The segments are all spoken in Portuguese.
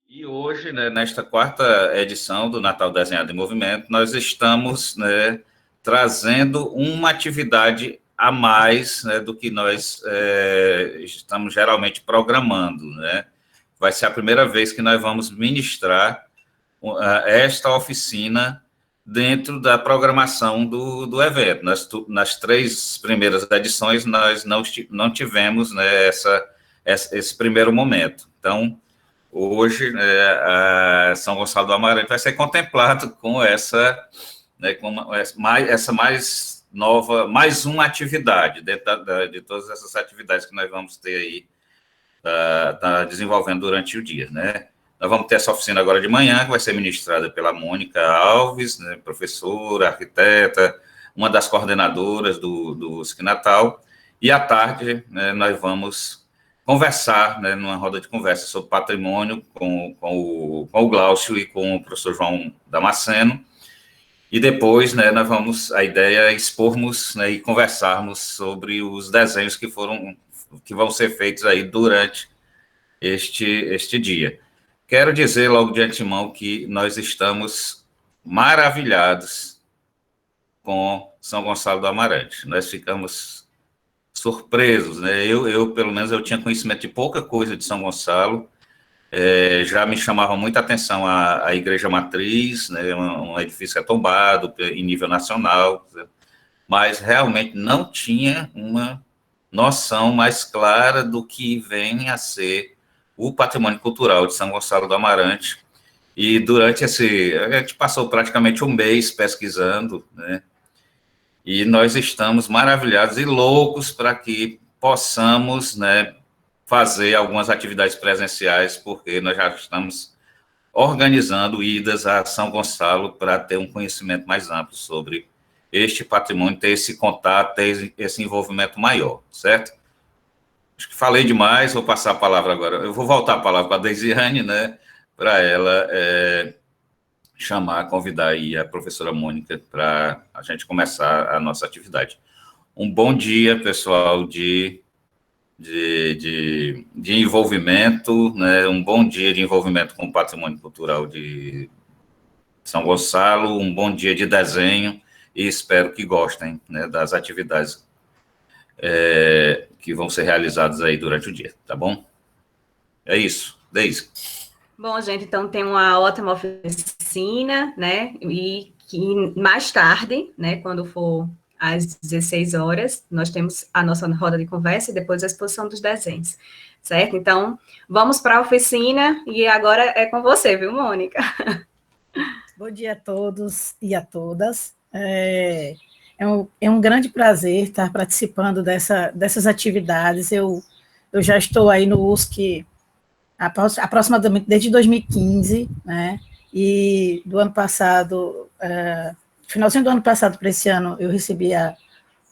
E hoje, né, nesta quarta edição do Natal Desenhado em Movimento, nós estamos, né, trazendo uma atividade a mais, né, do que nós estamos geralmente programando, né? Vai ser a primeira vez que nós vamos ministrar esta oficina dentro da programação do evento. Nas três primeiras edições, nós não tivemos, né, esse primeiro momento. Então, hoje, São Gonçalo do Amarante vai ser contemplado com essa, né, essa mais nova, mais uma atividade dentro de todas essas atividades que nós vamos ter aí, desenvolvendo durante o dia, né? Nós vamos ter essa oficina agora de manhã, que vai ser ministrada pela Mônica Alves, né, professora, arquiteta, uma das coordenadoras do SIC Natal, e à tarde, né, nós vamos conversar, né, numa roda de conversa sobre patrimônio com o Glaucio e com o professor João Damasceno, e depois, né, a ideia é expormos, né, e conversarmos sobre os desenhos que vão ser feitos aí durante este dia. Quero dizer logo de antemão que nós estamos maravilhados com São Gonçalo do Amarante. Nós ficamos surpresos, né? Pelo menos, eu tinha conhecimento de pouca coisa de São Gonçalo. Já me chamava muita atenção a Igreja Matriz, né? Um edifício que é tombado em nível nacional, mas realmente não tinha uma noção mais clara do que vem a ser o patrimônio cultural de São Gonçalo do Amarante. E durante a gente passou praticamente um mês pesquisando, né? E nós estamos maravilhados e loucos para que possamos, né, fazer algumas atividades presenciais, porque nós já estamos organizando idas a São Gonçalo para ter um conhecimento mais amplo sobre este patrimônio, ter esse contato, ter esse envolvimento maior, certo? Acho que falei demais, vou passar a palavra agora. Eu vou voltar a palavra para a Deisiane, né, para ela convidar aí a professora Mônica para a gente começar a nossa atividade. Um bom dia, pessoal, de envolvimento, né, um bom dia de envolvimento com o patrimônio cultural de São Gonçalo, um bom dia de desenho, e espero que gostem, né, das atividades que vão ser realizadas aí durante o dia, tá bom? É isso, Deise. Bom, gente, então tem uma ótima oficina, né, e que mais tarde, né, quando for às 16 horas, nós temos a nossa roda de conversa e depois a exposição dos desenhos, certo? Então, vamos para a oficina e agora é com você, viu, Mônica? Bom dia a todos e a todas. É um grande prazer estar participando dessas atividades. Eu já estou aí no USC aproximadamente desde 2015, né? E do ano passado, finalzinho do ano passado para esse ano, eu recebi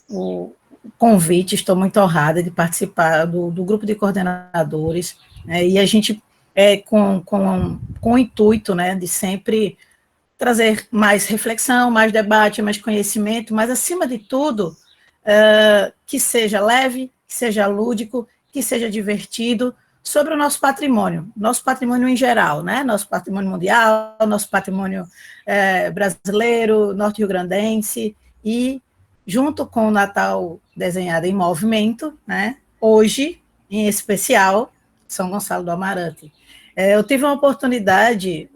o convite, estou muito honrada de participar do grupo de coordenadores, né? E a gente, com o intuito, né, de sempre trazer mais reflexão, mais debate, mais conhecimento, mas, acima de tudo, que seja leve, que seja lúdico, que seja divertido, sobre o nosso patrimônio em geral, né? Nosso patrimônio mundial, nosso patrimônio brasileiro, norte-rio-grandense, e junto com o Natal Desenhado em Movimento, né? Hoje, em especial, São Gonçalo do Amarante. Eu tive uma oportunidade,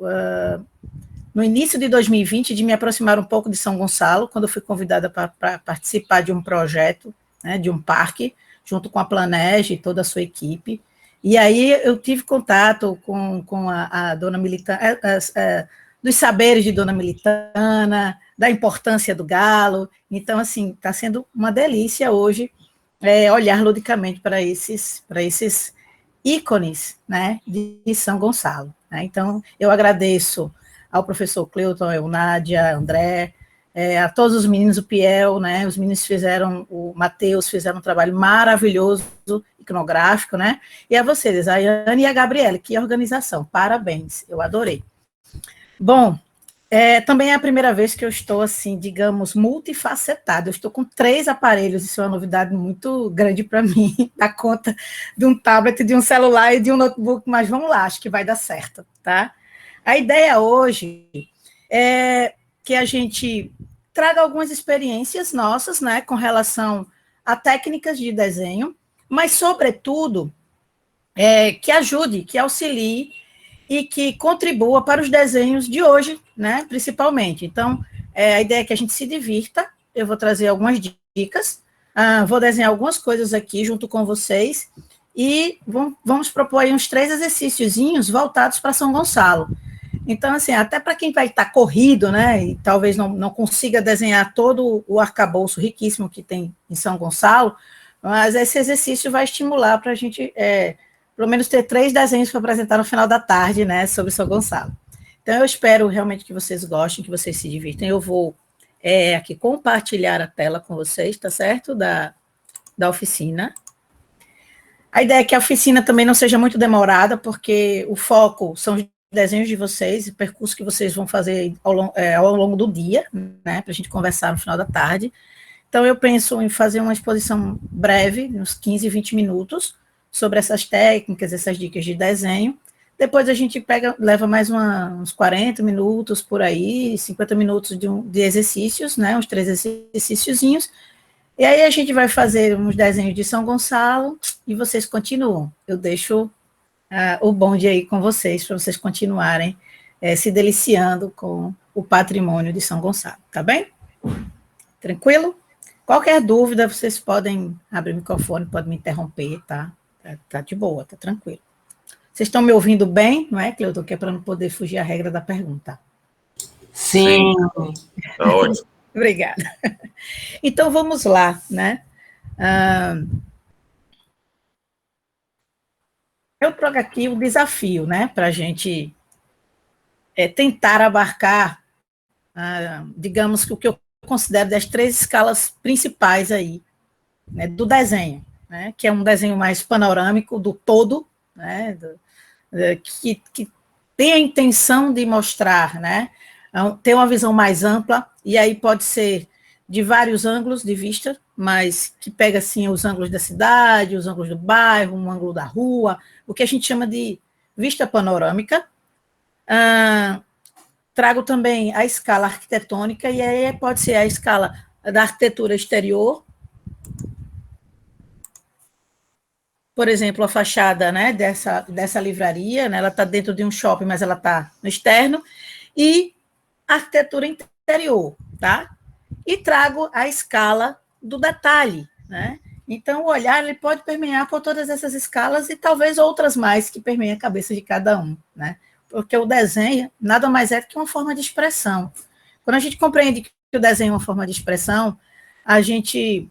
no início de 2020, de me aproximar um pouco de São Gonçalo, quando eu fui convidada para participar de um projeto, né, de um parque, junto com a Planege e toda a sua equipe. E aí eu tive contato com a Dona Militana, dos saberes de Dona Militana, da importância do galo. Então, assim, está sendo uma delícia hoje olhar ludicamente para esses ícones, né, de São Gonçalo, né? Então, eu agradeço ao professor Cleuton, Eunádia, André, a todos os meninos, o Piel, né, os meninos o Matheus fizeram um trabalho maravilhoso, iconográfico, né, e a vocês, a Yane e a Gabriela, que organização, parabéns, eu adorei. Bom, Também é a primeira vez que eu estou, assim, digamos, multifacetada. Eu estou com 3 aparelhos, isso é uma novidade muito grande para mim, dar conta de um tablet, de um celular e de um notebook, mas vamos lá, acho que vai dar certo, tá? A ideia hoje é que a gente traga algumas experiências nossas, né, com relação a técnicas de desenho, mas, sobretudo, que ajude, que auxilie e que contribua para os desenhos de hoje, né, principalmente. Então, a ideia é que a gente se divirta, eu vou trazer algumas dicas, vou desenhar algumas coisas aqui junto com vocês, e vamos propor aí uns 3 exercíciozinhos voltados para São Gonçalo. Então, assim, até para quem vai estar corrido, né, e talvez não consiga desenhar todo o arcabouço riquíssimo que tem em São Gonçalo, mas esse exercício vai estimular para a gente pelo menos ter 3 desenhos para apresentar no final da tarde, né, sobre São Gonçalo. Então, eu espero realmente que vocês gostem, que vocês se divirtam. Eu vou aqui compartilhar a tela com vocês, tá certo? Da oficina. A ideia é que a oficina também não seja muito demorada, porque o foco são os desenhos de vocês, o percurso que vocês vão fazer ao longo do dia, né, para a gente conversar no final da tarde. Então, eu penso em fazer uma exposição breve, uns 15, 20 minutos, sobre essas técnicas, essas dicas de desenho. Depois a gente leva mais uns 40 minutos por aí, 50 minutos de exercícios, né, uns 3 exercíciozinhos, e aí a gente vai fazer uns desenhos de São Gonçalo, e vocês continuam. Eu deixo o bonde aí com vocês, para vocês continuarem se deliciando com o patrimônio de São Gonçalo, tá bem? Tranquilo? Qualquer dúvida, vocês podem abrir o microfone, podem me interromper, tá? Tá de boa, tá tranquilo. Vocês estão me ouvindo bem, não é, Cleuton? Que é para não poder fugir à regra da pergunta. Sim. Tá ótimo. Obrigada. Então, vamos lá, né? Eu trago aqui o desafio, né? Para a gente tentar abarcar, digamos que o que eu considero das 3 escalas principais aí, né, do desenho, né, que é um desenho mais panorâmico do todo, né, que tem a intenção de mostrar, né, ter uma visão mais ampla, e aí pode ser de vários ângulos de vista, mas que pega, assim, os ângulos da cidade, os ângulos do bairro, um ângulo da rua, o que a gente chama de vista panorâmica. Trago também a escala arquitetônica, e aí pode ser a escala da arquitetura exterior, por exemplo, a fachada, né, dessa livraria, né, ela está dentro de um shopping, mas ela está no externo, e a arquitetura interior, tá? E trago a escala do detalhe, né? Então, o olhar ele pode permear por todas essas escalas e talvez outras mais que permeiem a cabeça de cada um, né? Porque o desenho nada mais é do que uma forma de expressão. Quando a gente compreende que o desenho é uma forma de expressão, a gente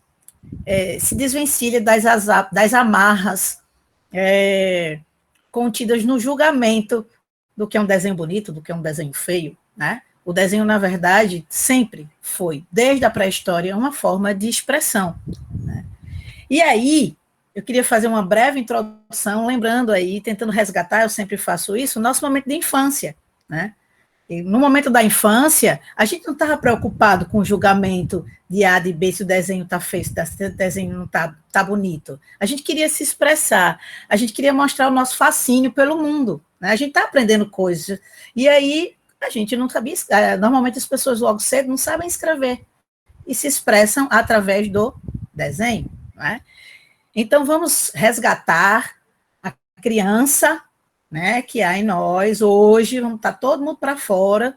se desvencilha das amarras contidas no julgamento do que é um desenho bonito, do que é um desenho feio, né? O desenho, na verdade, sempre foi, desde a pré-história, uma forma de expressão, né? E aí, eu queria fazer uma breve introdução, lembrando aí, tentando resgatar, eu sempre faço isso, o nosso momento de infância, né? E no momento da infância, a gente não estava preocupado com o julgamento de A, de B, se o desenho está feio, se o desenho não está bonito. A gente queria se expressar, a gente queria mostrar o nosso fascínio pelo mundo, né? A gente está aprendendo coisas. E aí, a gente não sabia, normalmente as pessoas logo cedo não sabem escrever, e se expressam através do desenho, né? Então, vamos resgatar a criança, né, que há em nós hoje, vamos estar todo mundo para fora,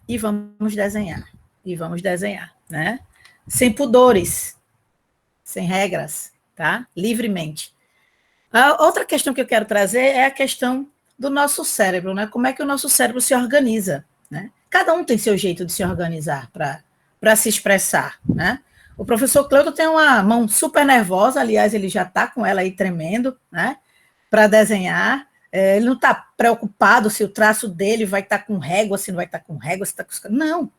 e vamos desenhar, né, sem pudores, sem regras, tá, livremente. A outra questão que eu quero trazer é a questão do nosso cérebro, né, como é que o nosso cérebro se organiza, né, cada um tem seu jeito de se organizar para se expressar, né. O professor Cleuton tem uma mão super nervosa, aliás, ele já está com ela aí tremendo, né, para desenhar, ele não está preocupado se o traço dele vai estar com régua, se não vai estar com régua, se está com... Não,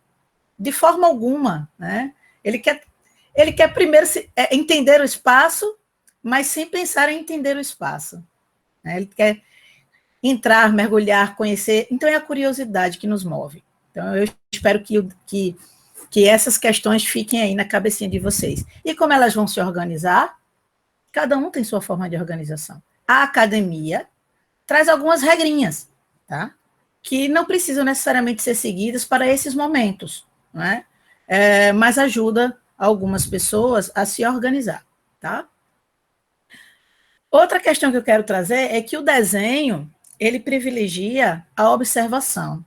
de forma alguma, né? Ele quer primeiro entender o espaço, mas sem pensar em entender o espaço, né? Ele quer entrar, mergulhar, conhecer. Então, é a curiosidade que nos move. Então, eu espero que essas questões fiquem aí na cabecinha de vocês. E como elas vão se organizar? Cada um tem sua forma de organização. A academia traz algumas regrinhas, tá? Que não precisam necessariamente ser seguidas para esses momentos, não é? Mas ajuda algumas pessoas a se organizar, tá? Outra questão que eu quero trazer é que o desenho, ele privilegia a observação.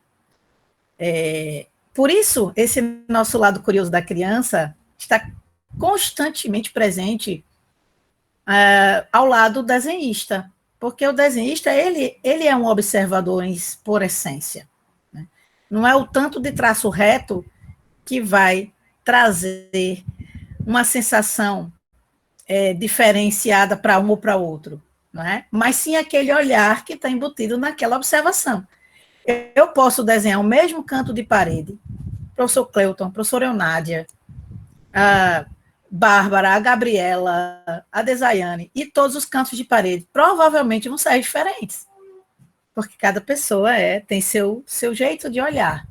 Por isso, esse nosso lado curioso da criança está constantemente presente ao lado do desenhista, porque o desenhista, ele é um observador por essência, né? Não é o tanto de traço reto que vai trazer uma sensação diferenciada para um ou para outro, não é? Mas sim aquele olhar que está embutido naquela observação. Eu posso desenhar o mesmo canto de parede, professor Cleuton, professora Eunádia, a Bárbara, a Gabriela, a Desaiane, e todos os cantos de parede provavelmente vão sair diferentes, porque cada pessoa tem seu jeito de olhar.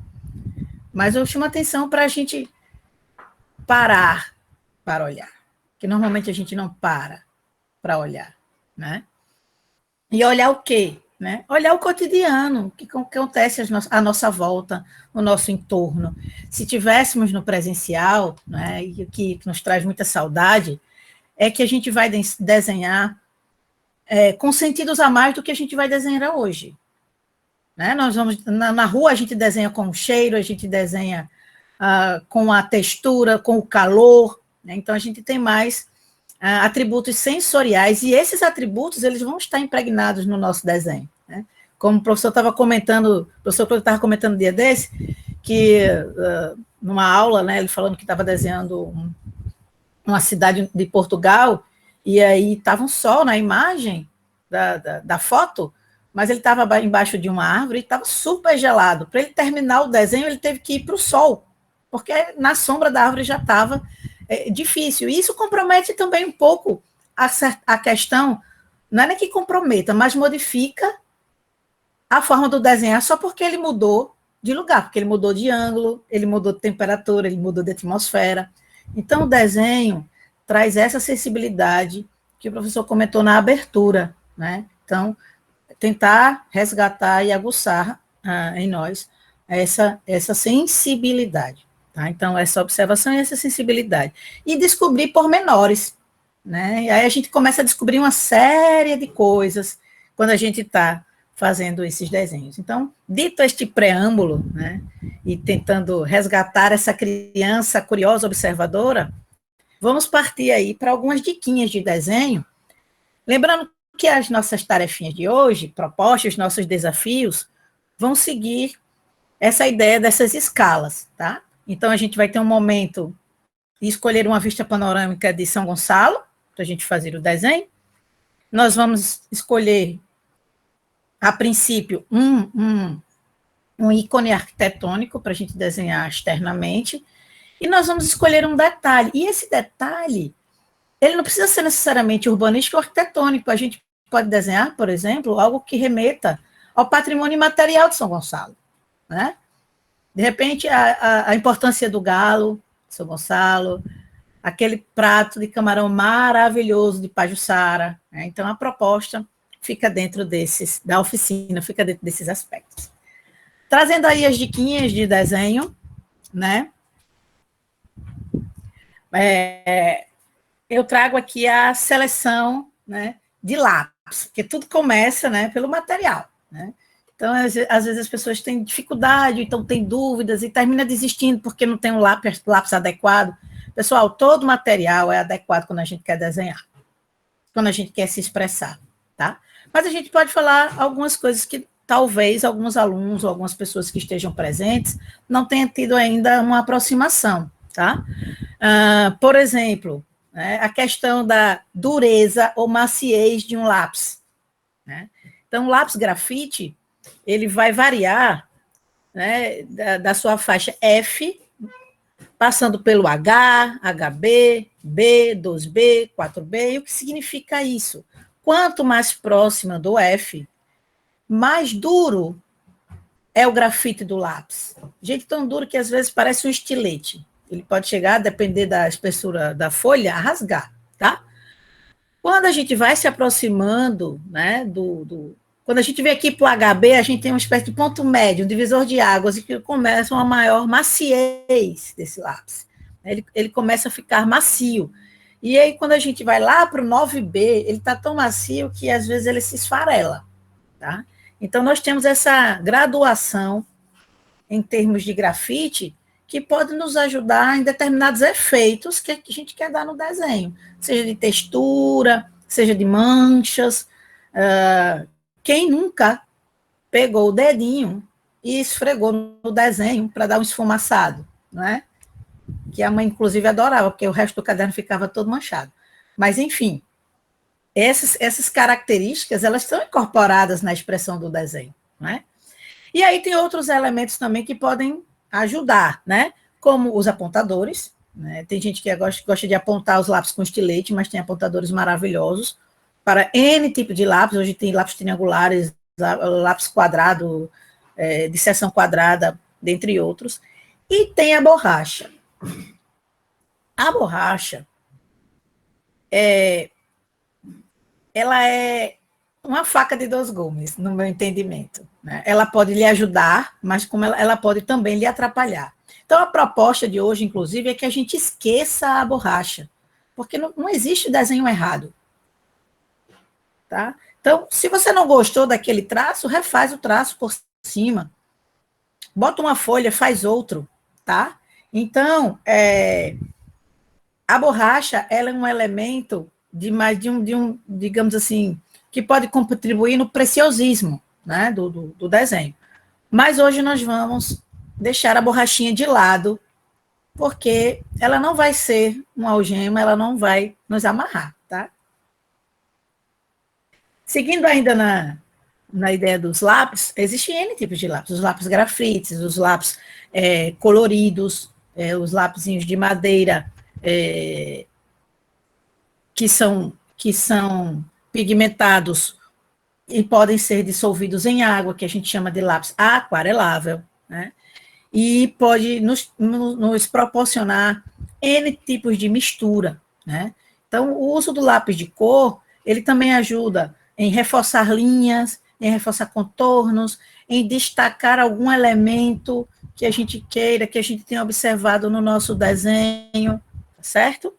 Mas eu chamo atenção para a gente parar para olhar, que normalmente a gente não para olhar, né? E olhar o quê? Né? Olhar o cotidiano, o que acontece à nossa volta, no nosso entorno. Se tivéssemos no presencial, né, e o que nos traz muita saudade, é que a gente vai desenhar com sentidos a mais do que a gente vai desenhar hoje. Né? Nós vamos na rua, a gente desenha com o cheiro, a gente desenha com a textura, com o calor, né? Então a gente tem mais atributos sensoriais, e esses atributos eles vão estar impregnados no nosso desenho, né? Como o professor estava comentando, o professor Cláudio estava comentando um dia desse, que numa aula, né, ele falando que estava desenhando uma cidade de Portugal, e aí estava um sol na imagem da foto, mas ele estava embaixo de uma árvore e estava super gelado. Para ele terminar o desenho, ele teve que ir para o sol, porque na sombra da árvore já estava difícil. E isso compromete também um pouco a questão, não é nem que comprometa, mas modifica a forma do desenhar só porque ele mudou de lugar, porque ele mudou de ângulo, ele mudou de temperatura, ele mudou de atmosfera. Então, o desenho traz essa sensibilidade que o professor comentou na abertura, né? Então, tentar resgatar e aguçar em nós essa sensibilidade. Tá? Então, essa observação e essa sensibilidade. E descobrir pormenores, né? E aí a gente começa a descobrir uma série de coisas quando a gente está fazendo esses desenhos. Então, dito este preâmbulo, né, e tentando resgatar essa criança curiosa, observadora, vamos partir aí para algumas diquinhas de desenho, lembrando que as nossas tarefinhas de hoje, propostas, nossos desafios, vão seguir essa ideia dessas escalas, tá? Então, a gente vai ter um momento de escolher uma vista panorâmica de São Gonçalo, para a gente fazer o desenho. Nós vamos escolher, a princípio, um ícone arquitetônico para a gente desenhar externamente, e nós vamos escolher um detalhe. E esse detalhe, ele não precisa ser necessariamente urbanístico ou arquitetônico. A gente pode desenhar, por exemplo, algo que remeta ao patrimônio imaterial de São Gonçalo, né? De repente, a importância do galo, São Gonçalo, aquele prato de camarão maravilhoso de Pajuçara, né? Então, a proposta fica dentro da oficina, fica dentro desses aspectos. Trazendo aí as diquinhas de desenho, né? Eu trago aqui a seleção, né, de lápis, porque tudo começa, né, pelo material, né? Então, às vezes as pessoas têm dificuldade, então têm dúvidas e termina desistindo porque não tem um lápis adequado. Pessoal, todo material é adequado quando a gente quer desenhar, quando a gente quer se expressar, tá? Mas a gente pode falar algumas coisas que talvez alguns alunos ou algumas pessoas que estejam presentes não tenham tido ainda uma aproximação, tá? Por exemplo, né, a questão da dureza ou maciez de um lápis, né? Então, o lápis grafite, ele vai variar, né, da sua faixa F, passando pelo H, HB, B, 2B, 4B. E o que significa isso? Quanto mais próxima do F, mais duro é o grafite do lápis. Jeito tão duro que às vezes parece um estilete. Ele pode chegar, a depender da espessura da folha, a rasgar, tá? Quando a gente vai se aproximando, né, quando a gente vem aqui para o HB, a gente tem uma espécie de ponto médio, um divisor de águas, e que começa uma maior maciez desse lápis. Ele começa a ficar macio. E aí, quando a gente vai lá para o 9B, ele está tão macio que, às vezes, ele se esfarela. Tá? Então, nós temos essa graduação em termos de grafite que pode nos ajudar em determinados efeitos que a gente quer dar no desenho, seja de textura, seja de manchas. Quem nunca pegou o dedinho e esfregou no desenho para dar um esfumaçado, não é? Que a mãe, inclusive, adorava, porque o resto do caderno ficava todo manchado. Mas, enfim, essas características, elas são incorporadas na expressão do desenho, não é? E aí tem outros elementos também que podem ajudar, né? Como os apontadores, né? Tem gente que gosta de apontar os lápis com estilete, mas tem apontadores maravilhosos para N tipo de lápis. Hoje tem lápis triangulares, lápis quadrado, de seção quadrada, dentre outros. E tem a borracha. A borracha, ela é uma faca de dois gumes, no meu entendimento. Né? Ela pode lhe ajudar, mas como ela pode também lhe atrapalhar. Então, a proposta de hoje, inclusive, é que a gente esqueça a borracha, porque não existe desenho errado. Tá? Então, se você não gostou daquele traço, refaz o traço por cima. Bota uma folha, faz outro. Tá? Então, a borracha, ela é um elemento de mais de um, digamos assim, que pode contribuir no preciosismo, né, do desenho. Mas hoje nós vamos deixar a borrachinha de lado, porque ela não vai ser uma algema, ela não vai nos amarrar, tá? Seguindo ainda na ideia dos lápis, existem N tipos de lápis, os lápis grafites, os lápis coloridos, os lápisinhos de madeira, que são pigmentados e podem ser dissolvidos em água, que a gente chama de lápis aquarelável, né? E pode nos proporcionar N tipos de mistura, né? Então, o uso do lápis de cor, ele também ajuda em reforçar linhas, em reforçar contornos, em destacar algum elemento que a gente queira, que a gente tenha observado no nosso desenho, certo?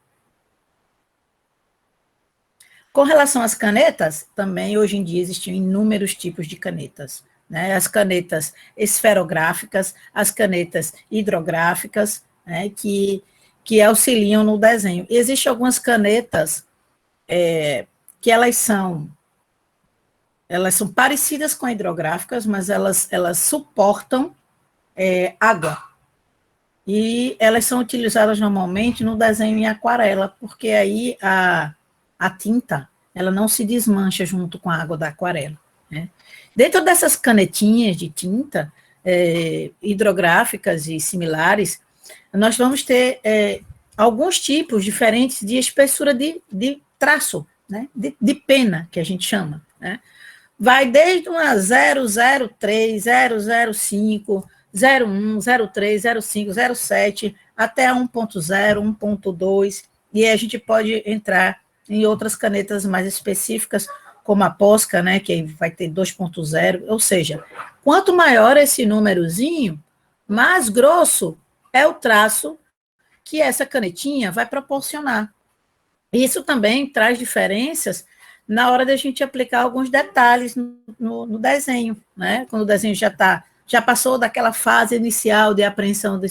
Com relação às canetas, também hoje em dia existem inúmeros tipos de canetas, né? As canetas esferográficas, as canetas hidrográficas, né? que auxiliam no desenho. Existem algumas canetas que elas são parecidas com hidrográficas, mas elas suportam água. E elas são utilizadas normalmente no desenho em aquarela, porque aí a tinta, ela não se desmancha junto com a água da aquarela. Né? Dentro dessas canetinhas de tinta, hidrográficas e similares, nós vamos ter alguns tipos diferentes de espessura de traço, né? de pena, que a gente chama. Né? Vai desde uma 003, 005, 01, 03, 05, 07, até 1.0, 1.2, e a gente pode entrar em outras canetas mais específicas, como a Posca, né, que vai ter 2.0, ou seja, quanto maior esse númerozinho, mais grosso é o traço que essa canetinha vai proporcionar. Isso também traz diferenças na hora da gente aplicar alguns detalhes no desenho, né? Quando o desenho já passou daquela fase inicial de apreensão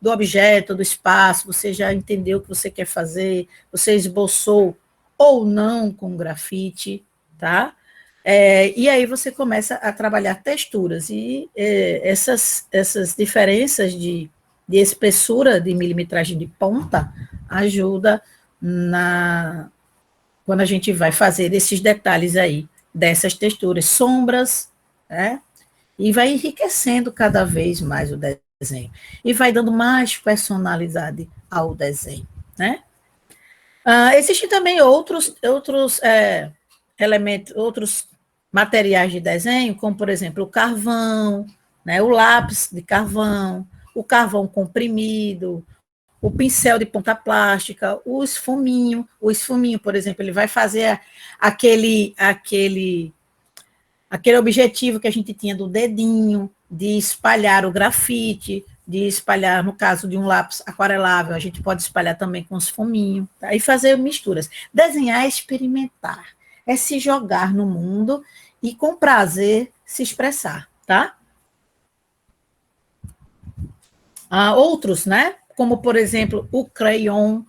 do objeto, do espaço, você já entendeu o que você quer fazer, você esboçou ou não com grafite, tá? E aí você começa a trabalhar texturas, e essas diferenças de espessura de milimetragem de ponta ajuda quando a gente vai fazer esses detalhes aí, dessas texturas, sombras, né? E vai enriquecendo cada vez mais o desenho, e vai dando mais personalidade ao desenho, né? Existem também outros elementos, outros materiais de desenho, como, por exemplo, o carvão, né, o lápis de carvão, o carvão comprimido, o pincel de ponta plástica, o esfuminho. O esfuminho, por exemplo, ele vai fazer aquele objetivo que a gente tinha do dedinho, de espalhar o grafite, de espalhar, no caso de um lápis aquarelável, a gente pode espalhar também com os fuminhos, tá? E fazer misturas. Desenhar é experimentar, é se jogar no mundo e, com prazer, se expressar, tá? Outros, né? Como, por exemplo, o crayon.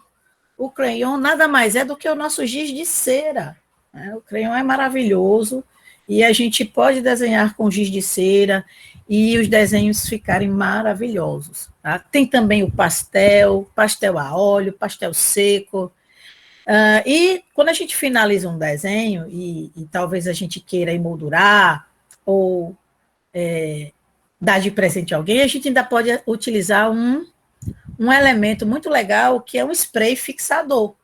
O crayon nada mais é do que o nosso giz de cera, né? O crayon é maravilhoso e a gente pode desenhar com giz de cera e os desenhos ficarem maravilhosos, tá? Tem também o pastel, pastel a óleo, pastel seco. E quando a gente finaliza um desenho e talvez a gente queira emoldurar ou dar de presente a alguém, a gente ainda pode utilizar um elemento muito legal, que é um spray fixador,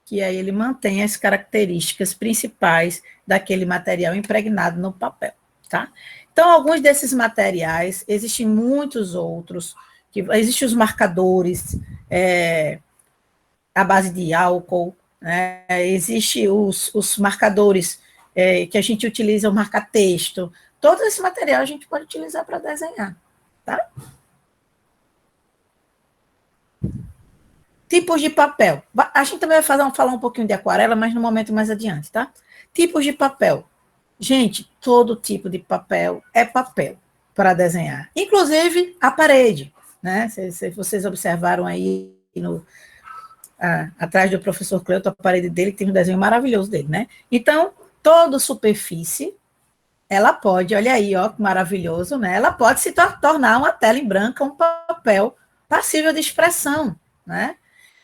que aí ele mantém as características principais daquele material impregnado no papel, tá? Então, alguns desses materiais, existem muitos outros, existem os marcadores à base de álcool, né? Existem os marcadores que a gente utiliza, o marca-texto. Todo esse material a gente pode utilizar para desenhar, tá? Tipos de papel. A gente também vai falar um pouquinho de aquarela, mas no momento mais adiante, tá? Tipos de papel. Gente, todo tipo de papel é papel para desenhar. Inclusive a parede, né? Se vocês observaram aí atrás do professor Cleuto, a parede dele tem um desenho maravilhoso dele, né? Então, toda superfície, ela pode, olha aí, ó, que maravilhoso, né? Ela pode se tornar uma tela em branco, um papel passível de expressão, né?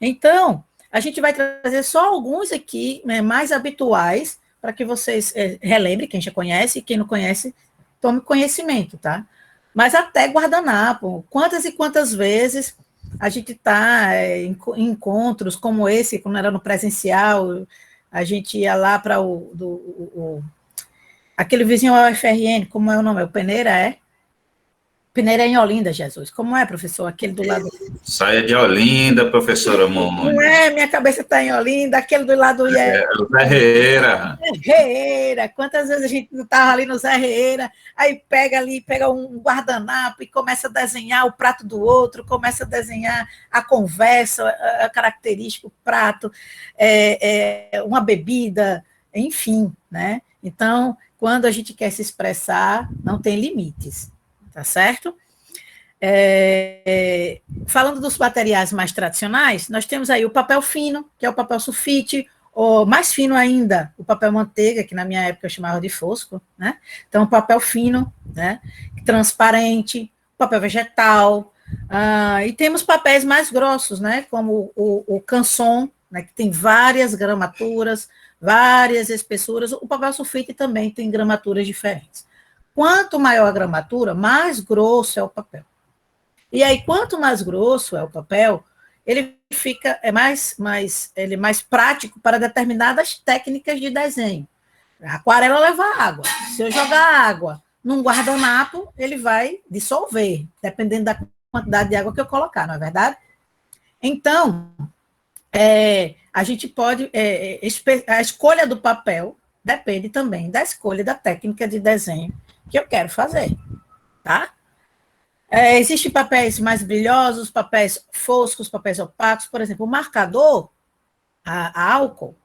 Então, a gente vai trazer só alguns aqui, né, mais habituais, para que vocês relembrem, quem já conhece, e quem não conhece, tome conhecimento, tá? Mas até guardanapo, quantas e quantas vezes a gente está em encontros como esse, quando era no presencial, a gente ia lá para aquele vizinho UFRN, como é o nome? O Peneira, é? Peneira é em Olinda, Jesus. Como é, professor? Aquele do lado... Saia de Olinda, professora Mônica. Não é, minha cabeça está em Olinda, aquele do lado... O Zé Reira. Zé Reira. Quantas vezes a gente não estava ali no Zé Reira, aí pega um guardanapo e começa a desenhar o prato do outro, começa a desenhar a conversa, a característica, o prato, uma bebida, enfim, né? Então, quando a gente quer se expressar, não tem limites, tá certo? Falando dos materiais mais tradicionais, nós temos aí o papel fino, que é o papel sulfite, ou mais fino ainda, o papel manteiga, que na minha época eu chamava de fosco, né? Então, o papel fino, né? Transparente, papel vegetal, e temos papéis mais grossos, né? Como o canson, né? Que tem várias gramaturas, várias espessuras. O papel sulfite também tem gramaturas diferentes. Quanto maior a gramatura, mais grosso é o papel. E aí, quanto mais grosso é o papel, ele fica ele é mais prático para determinadas técnicas de desenho. A aquarela leva água. Se eu jogar água num guardanapo, ele vai dissolver, dependendo da quantidade de água que eu colocar, não é verdade? Então, a gente pode... a escolha do papel depende também da escolha da técnica de desenho que eu quero fazer, tá? Existem papéis mais brilhosos, papéis foscos, papéis opacos. Por exemplo, o marcador, a álcool,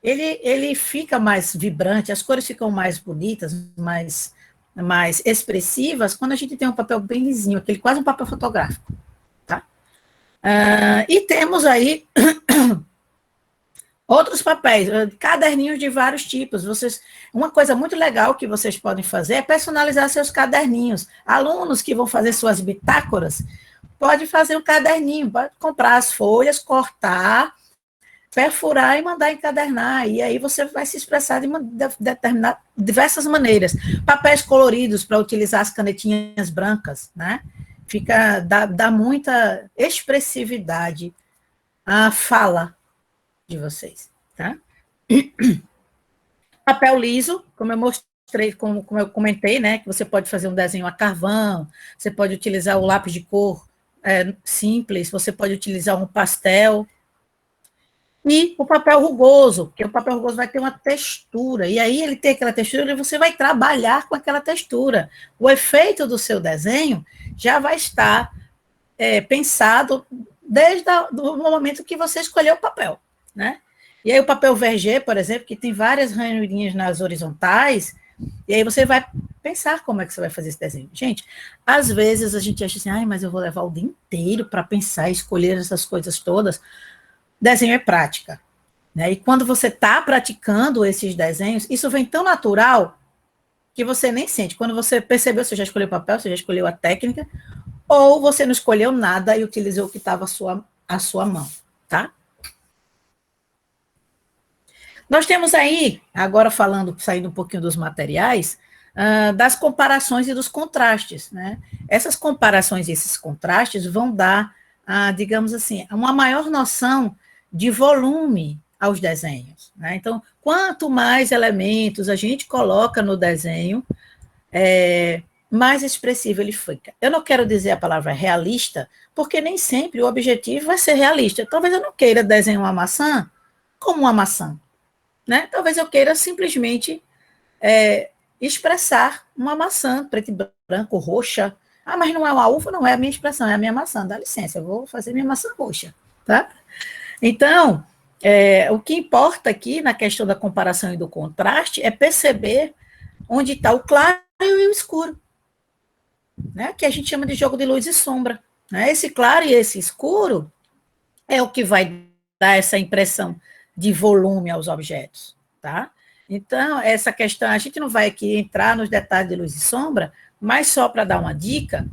ele fica mais vibrante, as cores ficam mais bonitas, mais expressivas, quando a gente tem um papel bem lisinho, aquele quase um papel fotográfico, tá? E temos aí outros papéis, caderninhos de vários tipos. Uma coisa muito legal que vocês podem fazer é personalizar seus caderninhos. Alunos que vão fazer suas bitácoras, pode fazer um caderninho, pode comprar as folhas, cortar, perfurar e mandar encadernar. E aí você vai se expressar de diversas maneiras. Papéis coloridos para utilizar as canetinhas brancas, né? Dá muita expressividade à fala de vocês, tá? Papel liso, como eu mostrei mostrei, como eu comentei, né, que você pode fazer um desenho a carvão, você pode utilizar o lápis de cor simples, você pode utilizar um pastel, e o papel rugoso, porque o papel rugoso vai ter uma textura, e aí ele tem aquela textura e você vai trabalhar com aquela textura. O efeito do seu desenho já vai estar pensado desde o momento que você escolheu o papel, né? E aí o papel verger, por exemplo, que tem várias ranhurinhas nas horizontais, e aí você vai pensar como é que você vai fazer esse desenho. Gente, às vezes a gente acha assim, mas eu vou levar o dia inteiro para pensar e escolher essas coisas todas. Desenho é prática, né? E quando você está praticando esses desenhos, isso vem tão natural que você nem sente. Quando você percebeu, você já escolheu o papel, você já escolheu a técnica, ou você não escolheu nada e utilizou o que estava à sua mão, tá? Nós temos aí, agora saindo um pouquinho dos materiais, das comparações e dos contrastes, né? Essas comparações e esses contrastes vão dar, digamos assim, uma maior noção de volume aos desenhos, né? Então, quanto mais elementos a gente coloca no desenho, mais expressivo ele fica. Eu não quero dizer a palavra realista, porque nem sempre o objetivo vai ser realista. Talvez eu não queira desenhar uma maçã como uma maçã, né? Talvez eu queira simplesmente expressar uma maçã, preto e branco, roxa. Mas não é uma uva, não é a minha expressão, é a minha maçã, dá licença, eu vou fazer minha maçã roxa, tá? Então, o que importa aqui na questão da comparação e do contraste é perceber onde está o claro e o escuro, né? Que a gente chama de jogo de luz e sombra, né? Esse claro e esse escuro é o que vai dar essa impressão de volume aos objetos, tá? Então, essa questão, a gente não vai aqui entrar nos detalhes de luz e sombra, mas só para dar uma dica,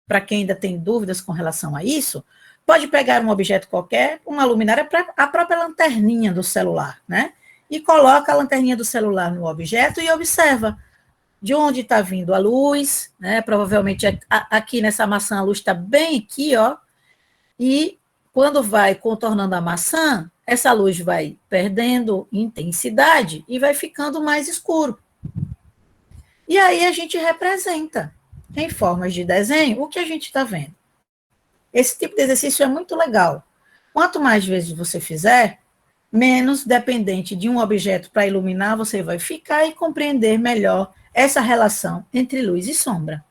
para quem ainda tem dúvidas com relação a isso, pode pegar um objeto qualquer, uma luminária, a própria lanterninha do celular, né? E coloca a lanterninha do celular no objeto e observa de onde está vindo a luz, né? Provavelmente aqui nessa maçã a luz está bem aqui, ó, e quando vai contornando a maçã, essa luz vai perdendo intensidade e vai ficando mais escuro. E aí a gente representa, em formas de desenho, o que a gente está vendo. Esse tipo de exercício é muito legal. Quanto mais vezes você fizer, menos dependente de um objeto para iluminar você vai ficar e compreender melhor essa relação entre luz e sombra.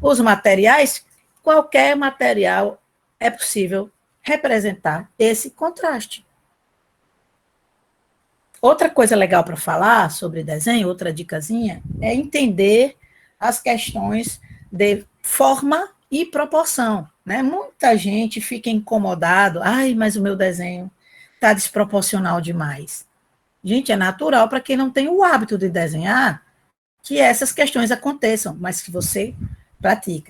Os materiais, qualquer material é possível representar esse contraste. Outra coisa legal para falar sobre desenho, outra dicasinha, é entender as questões de forma e proporção, né? Muita gente fica incomodado, mas o meu desenho está desproporcional demais. Gente, é natural para quem não tem o hábito de desenhar que essas questões aconteçam, mas que você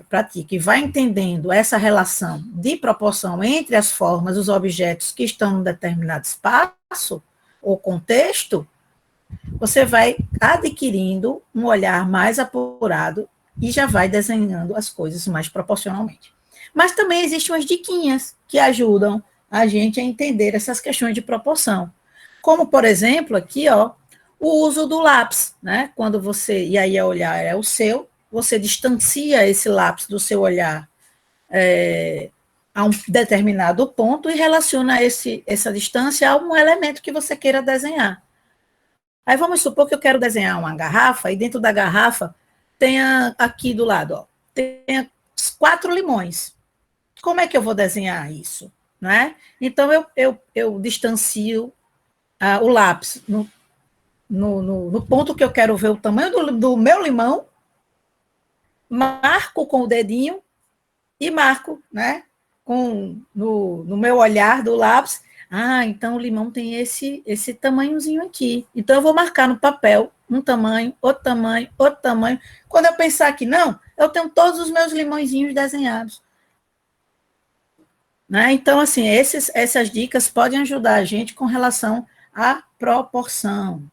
pratica, e vai entendendo essa relação de proporção entre as formas, os objetos que estão em um determinado espaço ou contexto, você vai adquirindo um olhar mais apurado e já vai desenhando as coisas mais proporcionalmente. Mas também existem umas diquinhas que ajudam a gente a entender essas questões de proporção. Como, por exemplo, aqui, ó, o uso do lápis, né? Quando você, e aí o olhar é o seu, você distancia esse lápis do seu olhar a um determinado ponto e relaciona essa distância a um elemento que você queira desenhar. Aí vamos supor que eu quero desenhar uma garrafa e dentro da garrafa tenha aqui do lado, ó, tenha 4 limões. Como é que eu vou desenhar isso? Né? Então, eu distancio o lápis no ponto que eu quero ver o tamanho do meu limão, marco com o dedinho e marco, né, no meu olhar do lápis. Então o limão tem esse tamanhozinho aqui. Então eu vou marcar no papel um tamanho, outro tamanho, outro tamanho. Quando eu pensar que não, eu tenho todos os meus limõezinhos desenhados. Né? Então, assim, essas dicas podem ajudar a gente com relação à proporção.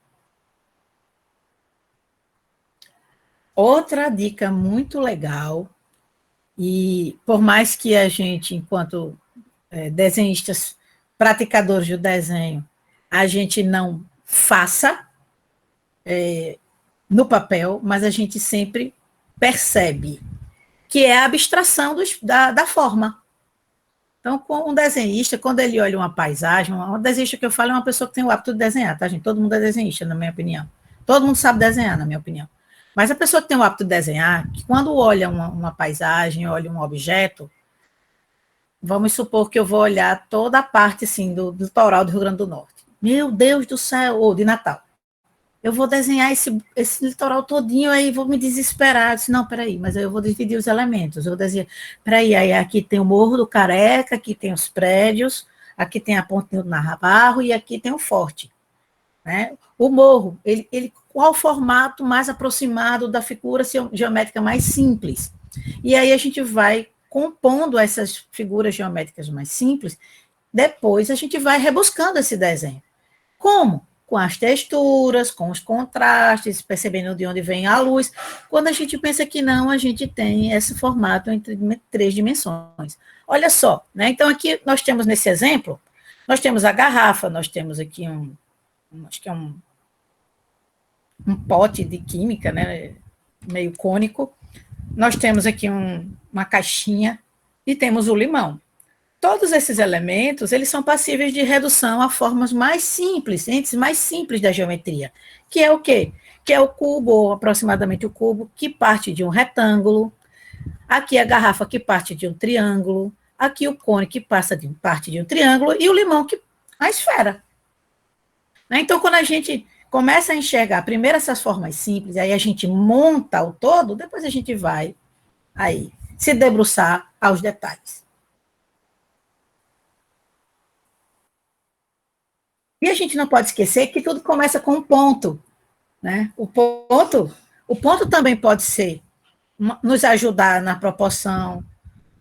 Outra dica muito legal, e por mais que a gente, enquanto desenhistas, praticadores do desenho, a gente não faça, no papel, mas a gente sempre percebe, que é a abstração da forma. Então, com um desenhista, quando ele olha uma paisagem, um desenhista que eu falo é uma pessoa que tem o hábito de desenhar, tá, gente? Todo mundo é desenhista, na minha opinião. Todo mundo sabe desenhar, na minha opinião. Mas a pessoa que tem o hábito de desenhar, que quando olha uma paisagem, olha um objeto, vamos supor que eu vou olhar toda a parte, assim, do litoral do Rio Grande do Norte. Meu Deus do céu, ou de Natal. Eu vou desenhar esse litoral todinho, aí vou me desesperar. Eu disse, não, peraí, mas eu vou dividir os elementos. Eu vou dizer, peraí, aí aqui tem o Morro do Careca, aqui tem os prédios, aqui tem a Ponte do Narra-Barro e aqui tem o Forte. Né? O morro, qual o formato mais aproximado da figura geométrica mais simples? E aí a gente vai compondo essas figuras geométricas mais simples, depois a gente vai rebuscando esse desenho. Como? Com as texturas, com os contrastes, percebendo de onde vem a luz. Quando a gente pensa que não, a gente tem esse formato entre 3 dimensões. Olha só, né? Então aqui nós temos nesse exemplo, nós temos a garrafa, nós temos aqui acho que é um pote de química, né? Meio cônico. Nós temos aqui uma caixinha e temos o limão. Todos esses elementos, eles são passíveis de redução a formas mais simples, entes mais simples da geometria, que é o quê? Que é o cubo, ou aproximadamente o cubo, que parte de um retângulo, aqui a garrafa que parte de um triângulo, aqui o cone que parte de um triângulo, e o limão que a esfera. Então, quando a gente começa a enxergar primeiro essas formas simples, aí a gente monta o todo, depois a gente vai aí se debruçar aos detalhes. E a gente não pode esquecer que tudo começa com um ponto, né? O ponto também pode nos ajudar na proporção,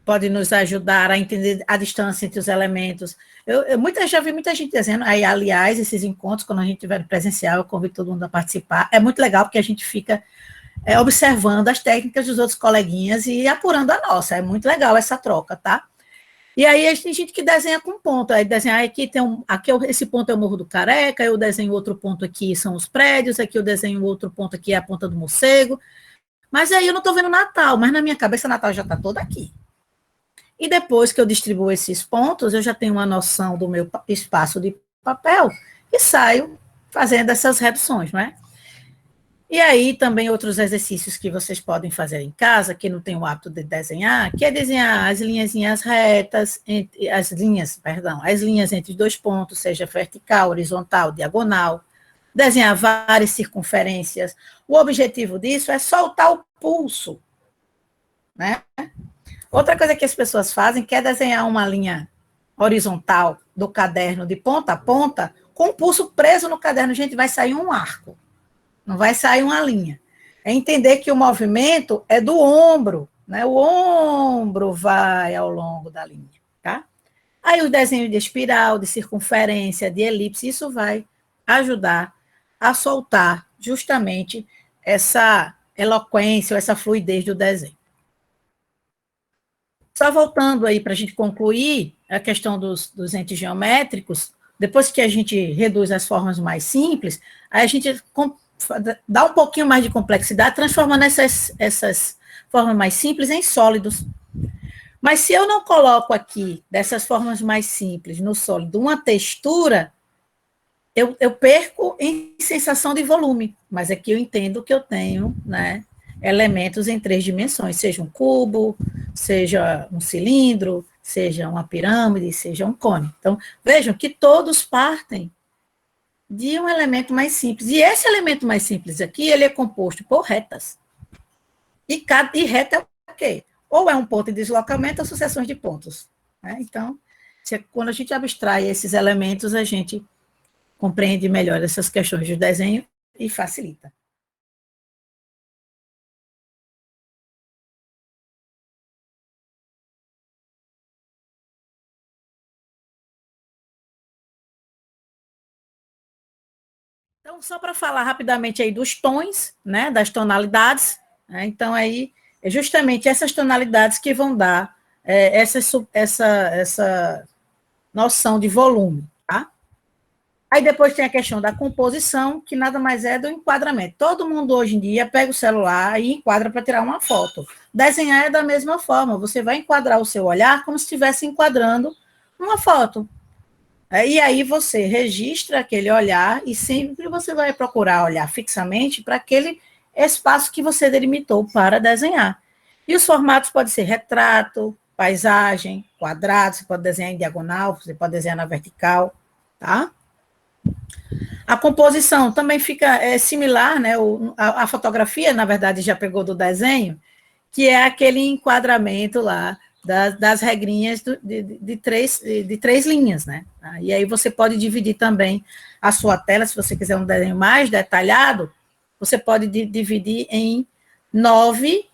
pode nos ajudar a entender a distância entre os elementos. Já vi muita gente dizendo, aí, aliás, esses encontros, quando a gente tiver presencial, eu convido todo mundo a participar, é muito legal porque a gente fica observando as técnicas dos outros coleguinhas e apurando a nossa, é muito legal essa troca, tá? E aí tem gente que desenha com ponto, aí desenha aqui esse ponto é o Morro do Careca, eu desenho outro ponto aqui, são os prédios, aqui eu desenho outro ponto aqui, é a Ponta do Morcego, mas aí eu não estou vendo Natal, mas na minha cabeça Natal já está todo aqui. E depois que eu distribuo esses pontos, eu já tenho uma noção do meu espaço de papel e saio fazendo essas reduções, não é? E aí também outros exercícios que vocês podem fazer em casa, que não tem o hábito de desenhar, que é desenhar as linhazinhas retas, as linhas entre 2 pontos, seja vertical, horizontal, diagonal, desenhar várias circunferências. O objetivo disso é soltar o pulso, né? Outra coisa que as pessoas fazem, que é desenhar uma linha horizontal do caderno de ponta a ponta, com o pulso preso no caderno, gente, vai sair um arco. Não vai sair uma linha. É entender que o movimento é do ombro, né? O ombro vai ao longo da linha, tá? Aí o desenho de espiral, de circunferência, de elipse, isso vai ajudar a soltar justamente essa eloquência ou essa fluidez do desenho. Só voltando aí para a gente concluir a questão dos entes geométricos, depois que a gente reduz as formas mais simples, aí a gente dá um pouquinho mais de complexidade, transformando essas formas mais simples em sólidos. Mas se eu não coloco aqui, dessas formas mais simples, no sólido, uma textura, eu perco em sensação de volume. Mas aqui eu entendo que eu tenho, né, elementos em 3 dimensões, seja um cubo, seja um cilindro, seja uma pirâmide, seja um cone. Então, vejam que todos partem de um elemento mais simples. E esse elemento mais simples aqui, ele é composto por retas. E reta é o quê? Ou é um ponto de deslocamento ou sucessões de pontos. Né? Então, quando a gente abstrai esses elementos, a gente compreende melhor essas questões de desenho e facilita. Então, só para falar rapidamente aí dos tons, né, das tonalidades, né, então aí é justamente essas tonalidades que vão dar essa noção de volume, tá? Aí depois tem a questão da composição, que nada mais é do enquadramento. Todo mundo hoje em dia pega o celular e enquadra para tirar uma foto. Desenhar é da mesma forma, você vai enquadrar o seu olhar como se estivesse enquadrando uma foto. E aí você registra aquele olhar e sempre você vai procurar olhar fixamente para aquele espaço que você delimitou para desenhar. E os formatos podem ser retrato, paisagem, quadrado, você pode desenhar em diagonal, você pode desenhar na vertical, tá? A composição também fica similar, né? A fotografia, na verdade, já pegou do desenho, que é aquele enquadramento lá das regrinhas de três linhas, né? E aí você pode dividir também a sua tela, se você quiser um desenho mais detalhado, você pode dividir em 9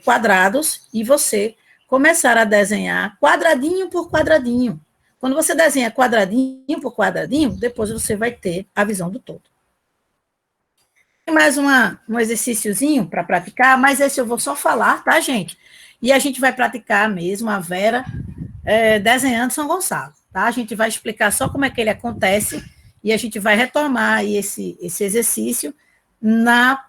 quadrados e você começar a desenhar quadradinho por quadradinho. Quando você desenha quadradinho por quadradinho, depois você vai ter a visão do todo. Tem mais um exercíciozinho para praticar, mas esse eu vou só falar, tá, gente? E a gente vai praticar mesmo a Vera desenhando São Gonçalo, tá? A gente vai explicar só como é que ele acontece e a gente vai retomar aí esse exercício na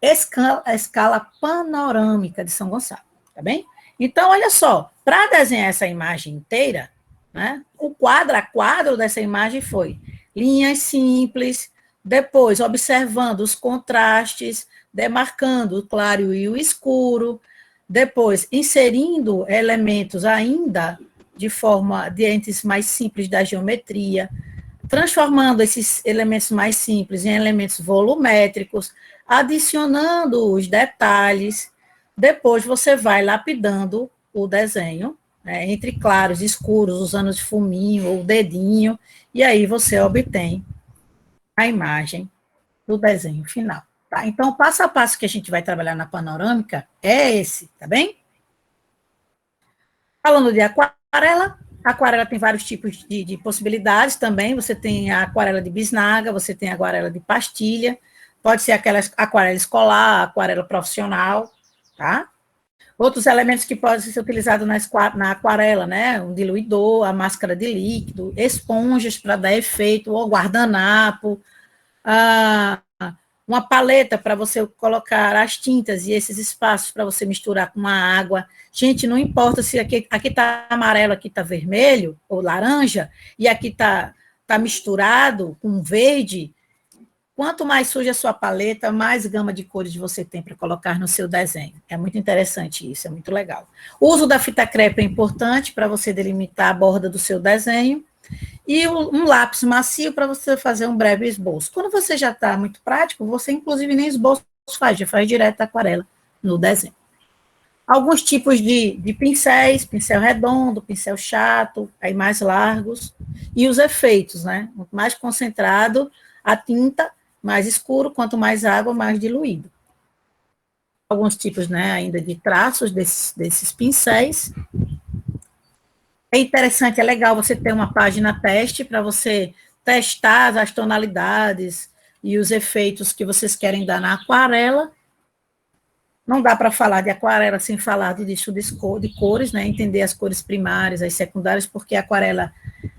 escala panorâmica de São Gonçalo, tá bem? Então, olha só, para desenhar essa imagem inteira, né, o quadro a quadro dessa imagem foi linhas simples, depois observando os contrastes, demarcando o claro e o escuro, depois inserindo elementos ainda de entes mais simples da geometria, transformando esses elementos mais simples em elementos volumétricos, adicionando os detalhes, depois você vai lapidando o desenho, né, entre claros e escuros, usando de fuminho ou dedinho, e aí você obtém a imagem do desenho final. Tá? Então, o passo a passo que a gente vai trabalhar na panorâmica é esse, tá bem? Falando de aquarela, a aquarela tem vários tipos de possibilidades também, você tem a aquarela de bisnaga, você tem a aquarela de pastilha, pode ser aquela aquarela escolar, aquarela profissional, tá? Outros elementos que podem ser utilizados na aquarela, né? Um diluidor, a máscara de líquido, esponjas para dar efeito, ou guardanapo, uma paleta para você colocar as tintas e esses espaços para você misturar com a água. Gente, não importa se aqui está amarelo, aqui está vermelho ou laranja, e aqui está misturado com verde. Quanto mais suja a sua paleta, mais gama de cores você tem para colocar no seu desenho. É muito interessante isso, é muito legal. O uso da fita crepe é importante para você delimitar a borda do seu desenho. E um lápis macio para você fazer um breve esboço. Quando você já está muito prático, você inclusive nem esboço faz, já faz direto a aquarela no desenho. Alguns tipos de pincéis, pincel redondo, pincel chato, aí mais largos. E os efeitos, né? Quanto mais concentrado a tinta, mais escuro, quanto mais água, mais diluído. Alguns tipos, né, ainda de traços desses pincéis. É interessante, é legal você ter uma página teste para você testar as tonalidades e os efeitos que vocês querem dar na aquarela. Não dá para falar de aquarela sem falar disso de cores, né? Entender as cores primárias, as secundárias, porque a aquarela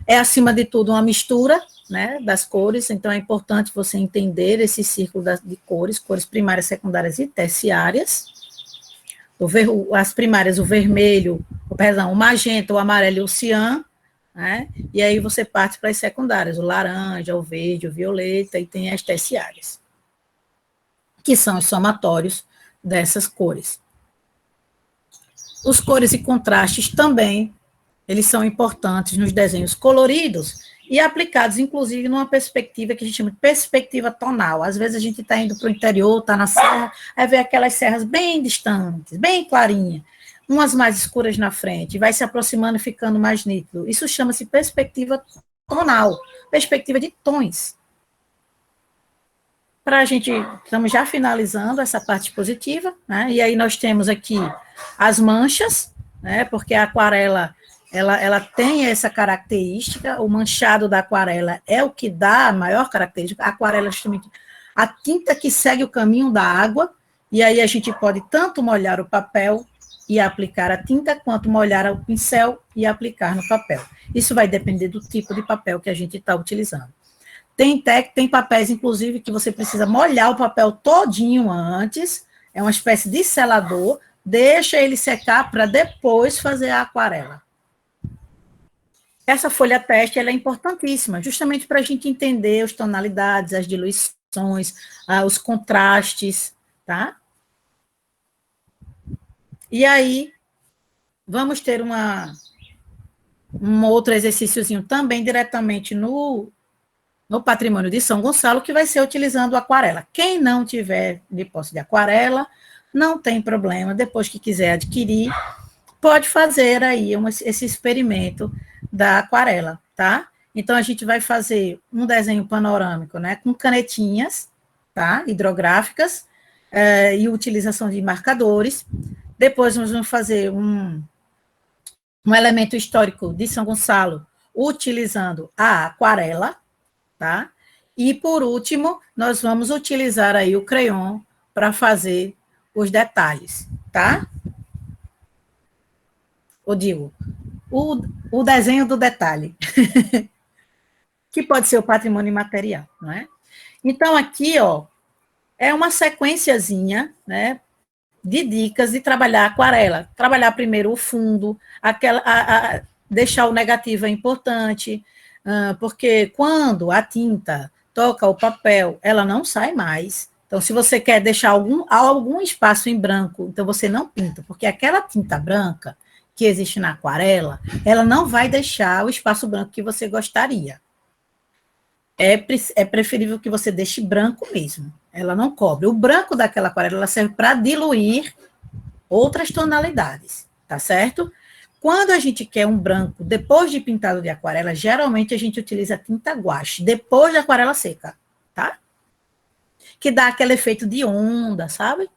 é, acima de tudo, uma mistura, né, das cores, então é importante você entender esse círculo de cores primárias, secundárias e terciárias. As primárias, o vermelho, o magenta, o amarelo e o cian, né? E aí você parte para as secundárias, o laranja, o verde, o violeta, e tem as terciárias, que são os somatórios dessas cores. Os cores e contrastes também, eles são importantes nos desenhos coloridos e aplicados, inclusive, numa perspectiva que a gente chama de perspectiva tonal. Às vezes a gente está indo para o interior, está na serra, aí vê aquelas serras bem distantes, bem clarinhas, umas mais escuras na frente, vai se aproximando e ficando mais nítido. Isso chama-se perspectiva tonal, perspectiva de tons. Estamos já finalizando essa parte positiva, né? E aí nós temos aqui as manchas, né? Porque a aquarela, ela tem essa característica, o manchado da aquarela é o que dá a maior característica. A aquarela é justamente a tinta que segue o caminho da água, e aí a gente pode tanto molhar o papel e aplicar a tinta, quanto molhar o pincel e aplicar no papel. Isso vai depender do tipo de papel que a gente está utilizando. Tem papéis, inclusive, que você precisa molhar o papel todinho antes, é uma espécie de selador, deixa ele secar para depois fazer a aquarela. Essa folha teste ela é importantíssima, justamente para a gente entender as tonalidades, as diluições, os contrastes, tá? E aí, vamos ter um outro exercíciozinho também diretamente no Patrimônio de São Gonçalo, que vai ser utilizando aquarela. Quem não tiver de posse de aquarela, não tem problema, depois que quiser adquirir, pode fazer aí esse experimento da aquarela, tá? Então, a gente vai fazer um desenho panorâmico, né, com canetinhas, tá, hidrográficas, e utilização de marcadores. Depois, nós vamos fazer um elemento histórico de São Gonçalo, utilizando a aquarela, tá? E, por último, nós vamos utilizar aí o crayon para fazer os detalhes, tá? Eu digo, o desenho do detalhe, que pode ser o patrimônio imaterial, não é? Então, aqui, ó, é uma sequenciazinha, né, de dicas de trabalhar a aquarela. Trabalhar primeiro o fundo, deixar o negativo é importante, porque quando a tinta toca o papel, ela não sai mais. Então, se você quer deixar algum espaço em branco, então você não pinta, porque aquela tinta branca que existe na aquarela, ela não vai deixar o espaço branco que você gostaria. É preferível que você deixe branco mesmo. Ela não cobre. O branco daquela aquarela ela serve para diluir outras tonalidades, tá certo? Quando a gente quer um branco, depois de pintado de aquarela, geralmente a gente utiliza tinta guache, depois da aquarela seca, tá? Que dá aquele efeito de onda, sabe?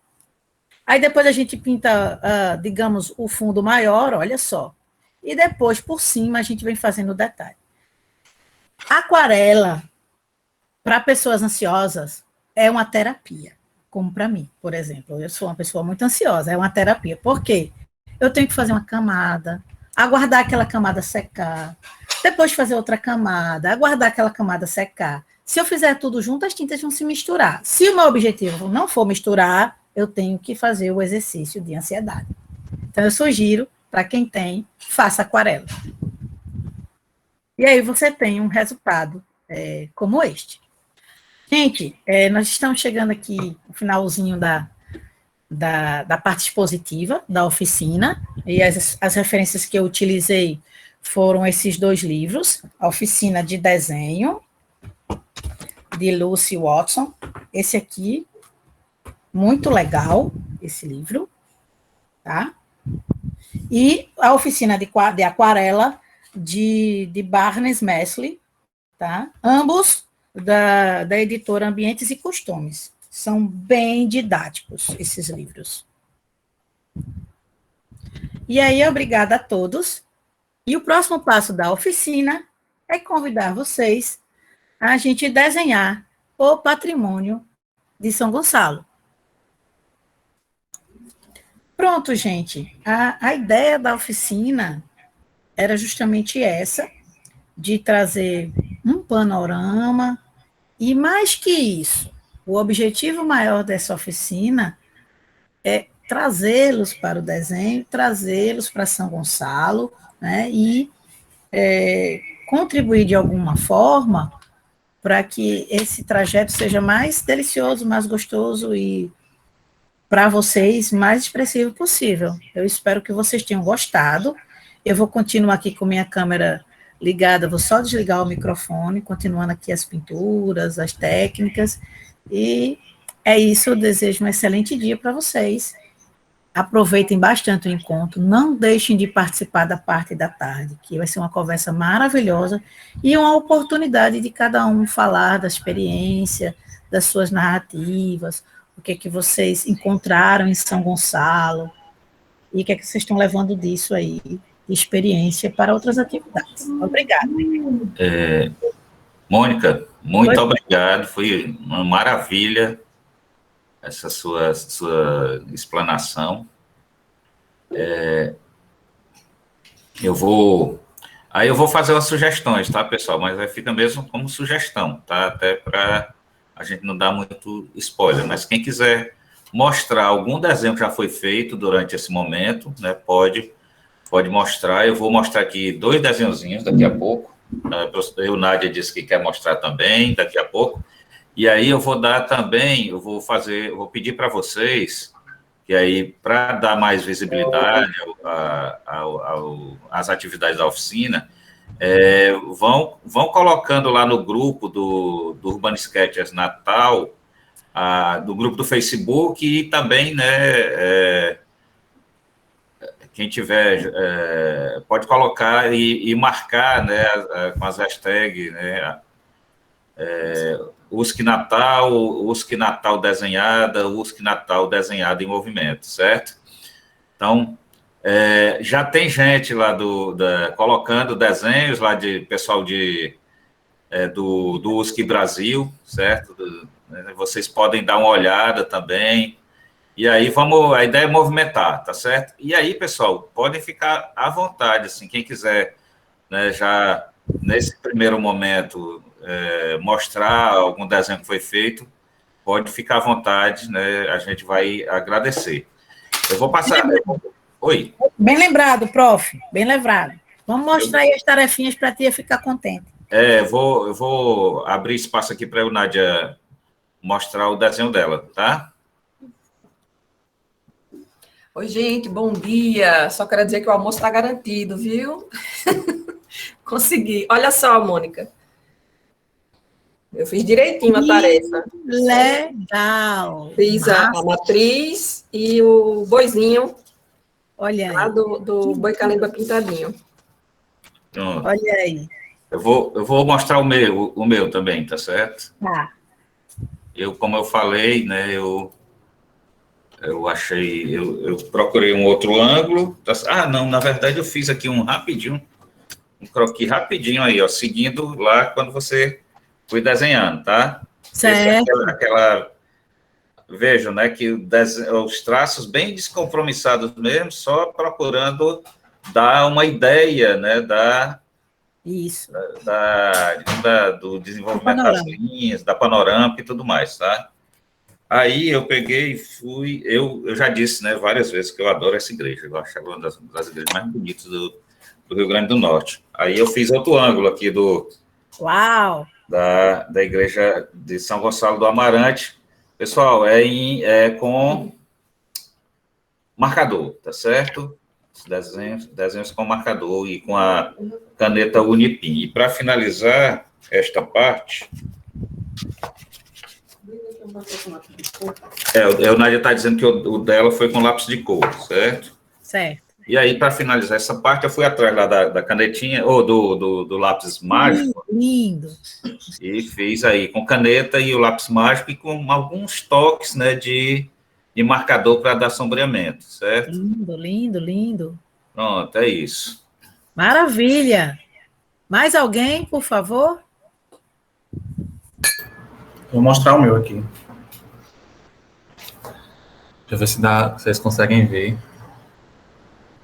Aí depois a gente pinta, digamos, o fundo maior, olha só. E depois, por cima, a gente vem fazendo o detalhe. Aquarela, para pessoas ansiosas, é uma terapia, como para mim, por exemplo. Eu sou uma pessoa muito ansiosa, é uma terapia. Por quê? Eu tenho que fazer uma camada, aguardar aquela camada secar, depois fazer outra camada, aguardar aquela camada secar. Se eu fizer tudo junto, as tintas vão se misturar. Se o meu objetivo não for misturar, eu tenho que fazer o exercício de ansiedade. Então, eu sugiro, para quem tem, faça aquarela. E aí você tem um resultado como este. Gente, nós estamos chegando aqui no finalzinho da parte expositiva da oficina, e as referências que eu utilizei foram esses 2 livros, a Oficina de Desenho, de Lucy Watson, esse aqui, muito legal, esse livro, tá? E a Oficina de Aquarela, de Barnes Messley, tá? Ambos da editora Ambientes e Costumes. São bem didáticos esses livros. E aí, obrigada a todos. E o próximo passo da oficina é convidar vocês a gente desenhar o patrimônio de São Gonçalo. Pronto, gente. A ideia da oficina era justamente essa, de trazer um panorama, e mais que isso, o objetivo maior dessa oficina é trazê-los para o desenho, trazê-los para São Gonçalo, né, e contribuir de alguma forma para que esse trajeto seja mais delicioso, mais gostoso e, para vocês, mais expressivo possível. Eu espero que vocês tenham gostado. Eu vou continuar aqui com minha câmera ligada, vou só desligar o microfone, continuando aqui as pinturas, as técnicas, e é isso, eu desejo um excelente dia para vocês. Aproveitem bastante o encontro, não deixem de participar da parte da tarde, que vai ser uma conversa maravilhosa e uma oportunidade de cada um falar da experiência, das suas narrativas, o que é que vocês encontraram em São Gonçalo, e o que é que vocês estão levando disso aí, de experiência para outras atividades. Obrigada. Mônica, muito obrigado, foi uma maravilha essa sua explanação. Eu vou Aí eu vou fazer umas sugestões, tá, pessoal? Mas aí fica mesmo como sugestão, tá? Até para a gente não dar muito spoiler. Mas quem quiser mostrar algum desenho que já foi feito durante esse momento, né, pode mostrar. Eu vou mostrar aqui 2 desenhozinhos daqui a pouco. O Nádia disse que quer mostrar também daqui a pouco. E aí eu vou dar também, eu vou pedir para vocês, que aí, para dar mais visibilidade às atividades da oficina, vão colocando lá no grupo do Urban Sketchers Natal, do grupo do Facebook, e também, né, quem tiver, pode colocar e marcar, né, com as hashtags, né, USC Natal desenhada, USC Natal desenhada em movimento, certo? Então, já tem gente lá colocando desenhos lá de pessoal do USC Brasil, certo? Vocês podem dar uma olhada também. E aí a ideia é movimentar, tá certo? E aí, pessoal, podem ficar à vontade, assim, quem quiser, né, já nesse primeiro momento mostrar algum desenho que foi feito, pode ficar à vontade, né? A gente vai agradecer. Eu vou passar. Oi. Bem lembrado, prof. Bem lembrado. Vamos mostrar aí as tarefinhas para a tia ficar contente. Eu vou abrir espaço aqui para a Nádia mostrar o desenho dela, tá? Oi, gente, bom dia. Só quero dizer que o almoço está garantido, viu? Consegui. Olha só, Mônica. Eu fiz direitinho a tarefa. Legal. Fiz a matriz e o boizinho. Olha aí. Lá do Boi Calimba pintadinho. Pronto. Olha aí. Eu vou mostrar o meu também, tá certo? Tá. Como eu falei, né, eu procurei um outro ângulo. Não, na verdade eu fiz aqui um croquis rapidinho aí, ó, seguindo lá quando você foi desenhando, tá? Certo. Vejo, né, que os traços bem descompromissados mesmo, só procurando dar uma ideia, né, Isso. do desenvolvimento das linhas, da panorâmica e tudo mais, tá? Aí eu peguei e fui, eu já disse, né, várias vezes que eu adoro essa igreja, eu acho ela uma das igrejas mais bonitas do Rio Grande do Norte. Aí eu fiz outro ângulo aqui Uau! Da igreja de São Gonçalo do Amarante. Pessoal, é com marcador, tá certo? Desenhos com marcador e com a caneta Unipim. E para finalizar esta parte... O Nádia está dizendo que o dela foi com lápis de cor, certo? Certo. E aí, para finalizar essa parte, eu fui atrás lá da canetinha, ou do lápis mágico. Lindo. E fiz aí com caneta e o lápis mágico e com alguns toques, né, de marcador para dar sombreamento, certo? Lindo, lindo, lindo. Pronto, é isso. Maravilha. Mais alguém, por favor? Vou mostrar o meu aqui. Deixa eu ver se vocês conseguem ver.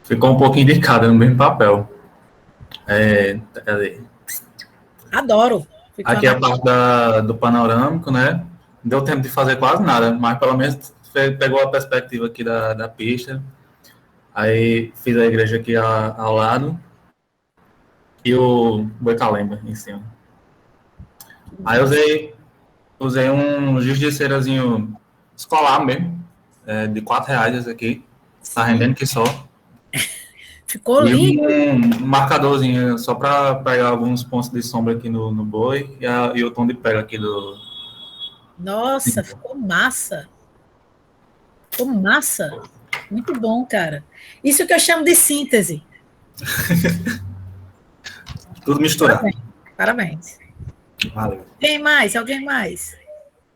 Ficou um pouquinho de cada no mesmo papel. Cadê? Adoro. Aqui é a parte do panorâmico, né? Não deu tempo de fazer quase nada, mas pelo menos pegou a perspectiva aqui da pista. Aí fiz a igreja aqui ao lado. E o Boi Calimba em cima. Aí usei um giz de cerazinho escolar mesmo, de R$4 esse aqui. Tá rendendo que só. Ficou lindo. Um marcadorzinho só para pegar alguns pontos de sombra aqui no boi e o tom de pele aqui do... Nossa, ficou massa. Ficou massa. Muito bom, cara. Isso que eu chamo de síntese. Tudo misturado. Parabéns. Valeu. Quem mais? Alguém mais?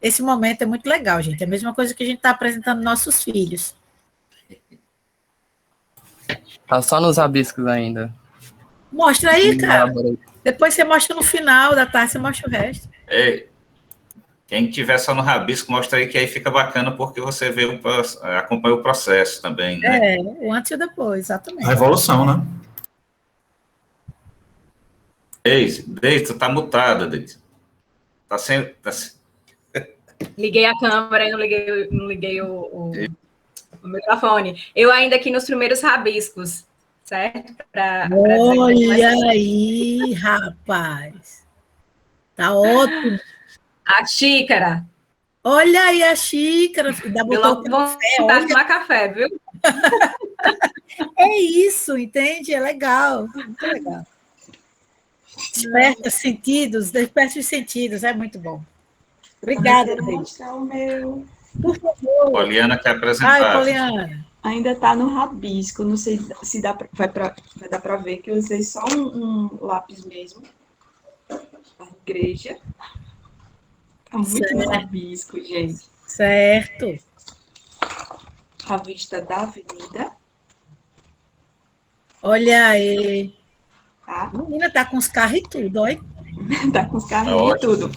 Esse momento é muito legal, gente. É a mesma coisa que a gente está apresentando nossos filhos. Tá só nos rabiscos ainda. Mostra aí, cara. Depois você mostra no final da tarde, você mostra o resto. Quem tiver só no rabisco, mostra aí que aí fica bacana, porque você acompanha o processo também, né? O antes e o depois, exatamente. A evolução, né? Deise, tu tá mutada, Deise. Tá sem... Liguei a câmera e não liguei o microfone. Eu ainda aqui nos primeiros rabiscos, certo? Olha aí, rapaz. Tá ótimo. A xícara. Olha aí a xícara. Ainda Eu botou logo vou café, vontade de olha. tomar café, viu? É isso, entende? É legal. Muito legal. Desperte os sentidos, é muito bom. Obrigada, Quero Deise. mostrar o meu. Por favor. Poliana quer Ai, apresentar. Poliana. Ainda tá no rabisco, não sei se vai dar para ver que eu usei só um lápis mesmo. A igreja. Tá muito no rabisco, gente. Certo. A vista da avenida, Olha aí. tá? Menina, tá com os carros e tudo, olha. Tá com os carros e ótimo. tudo.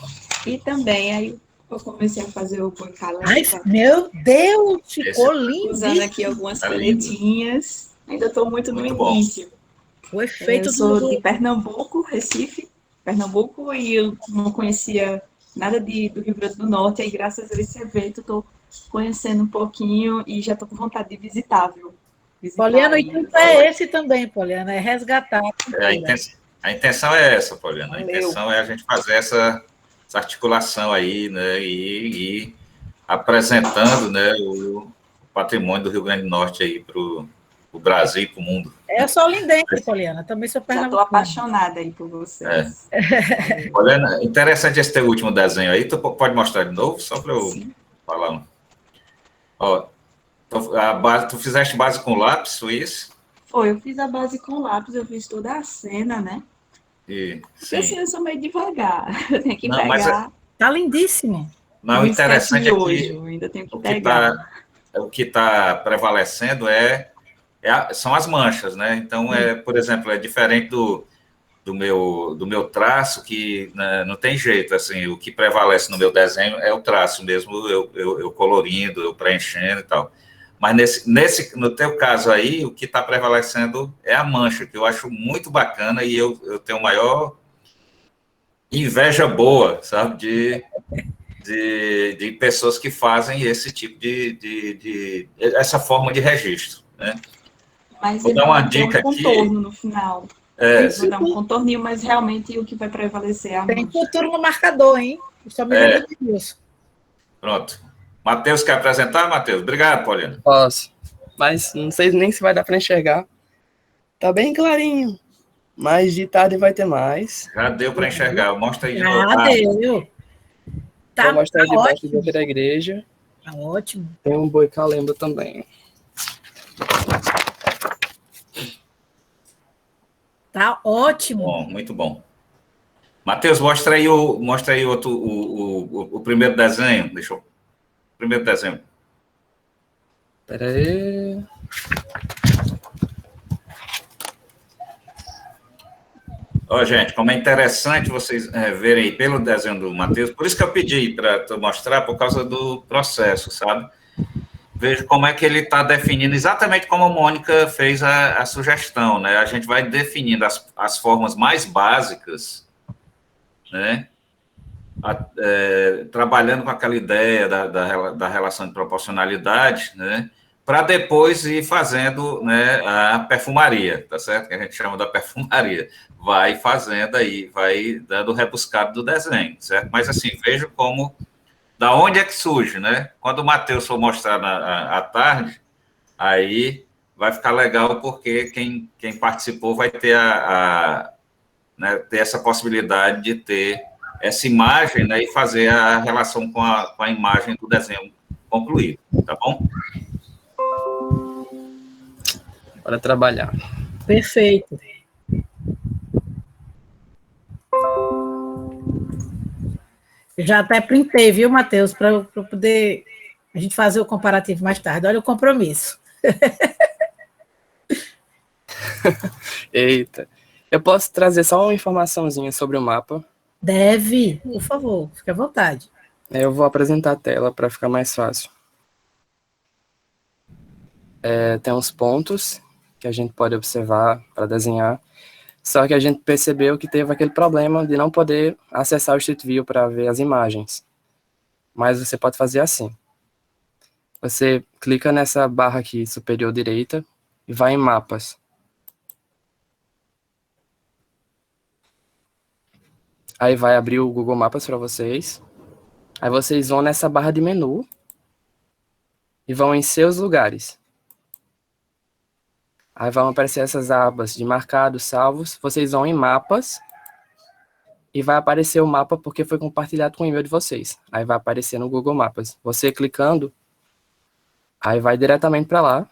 E também, aí eu comecei a fazer o Boi Ai, Calenda, meu Deus, ficou usando lindo. aqui algumas Tá lindo. canetinhas. Ainda estou muito no Muito bom. início. O Eu efeito sou de do... Pernambuco, Recife, Pernambuco, e eu não conhecia nada do Rio Grande do Norte, aí graças a esse evento estou conhecendo um pouquinho e já estou com vontade de visitar, viu? Visitar Poliana, o aí. intuito é esse também, Poliana, é resgatar a cultura. A intenção é essa, Poliana. A Valeu. intenção é a gente fazer essa articulação aí, né? E apresentando, né, o patrimônio do Rio Grande do Norte aí para o Brasil e para o mundo. Eu sou lindense, Poliana, também sou Já estou pernambucana. apaixonada aí por vocês. Poliana, interessante esse teu último desenho aí. Tu pode mostrar de novo, só para eu Sim. falar. Ó, tu fizeste base com lápis suíço? Foi, eu fiz a base com lápis, eu fiz toda a cena, né? Porque assim, Sim. eu sou meio devagar, eu tenho que Não, mas pegar Tá lindíssimo. não, o um interessante é hoje, que eu ainda tenho que o que pegar. está prevalecendo são as manchas, né? Então, por exemplo, é diferente do meu traço, que, né, não tem jeito, assim, o que prevalece no meu desenho é o traço mesmo, eu colorindo, eu preenchendo e tal. Mas no teu caso aí, o que está prevalecendo é a mancha, que eu acho muito bacana e eu tenho maior inveja boa, sabe, de pessoas que fazem esse tipo essa forma de registro, né? Mas Vou ele dar uma vai ter um dica aqui. contorno no final. É, Vou dar um contorninho, mas realmente o que vai prevalecer é a Tem mancha. futuro no marcador, hein? Estou me lembrando disso. pronto. Matheus quer apresentar, Matheus? Obrigado, Poliana. Posso. Mas não sei nem se vai dar para enxergar. Tá bem clarinho. Mas de tarde vai ter mais. Já deu para enxergar. Mostra aí de novo. Deu. Vou Tá mostrar debaixo ótimo. da igreja. Tá ótimo. Tem um boi calemba também. Tá ótimo. Bom, muito bom. Matheus, mostra aí o primeiro desenho. Primeiro desenho. Pera aí. Ó, gente, como é interessante vocês verem aí pelo desenho do Matheus, por isso que eu pedi para tu mostrar, por causa do processo, sabe? Veja como é que ele está definindo, exatamente como a Mônica fez a sugestão, né? A gente vai definindo as formas mais básicas, né? Trabalhando com aquela ideia da relação de proporcionalidade, né? Para depois ir fazendo, né, a perfumaria, tá certo? Que a gente chama da perfumaria. Vai fazendo aí, vai dando o rebuscado do desenho, certo? Mas, assim, veja como, da onde é que surge, né? Quando o Matheus for mostrar à tarde, aí vai ficar legal, porque quem participou vai ter né, ter essa possibilidade de ter essa imagem, né, e fazer a relação com a imagem do desenho concluído, tá bom? Bora trabalhar. Perfeito. Eu já até printei, viu, Matheus, para poder a gente fazer o comparativo mais tarde. Olha o compromisso. Eita. Eu posso trazer só uma informaçãozinha sobre o mapa. Deve, por favor, fique à vontade. Eu vou apresentar a tela para ficar mais fácil. Tem uns pontos que a gente pode observar para desenhar. Só que a gente percebeu que teve aquele problema de não poder acessar o Street View para ver as imagens. Mas você pode fazer assim. Você clica nessa barra aqui superior direita e vai em mapas. Aí vai abrir o Google Maps para vocês. Aí vocês vão nessa barra de menu e vão em seus lugares. Aí vão aparecer essas abas de marcados, salvos. Vocês vão em mapas e vai aparecer o mapa porque foi compartilhado com o e-mail de vocês. Aí vai aparecer no Google Maps. Você clicando, aí vai diretamente para lá.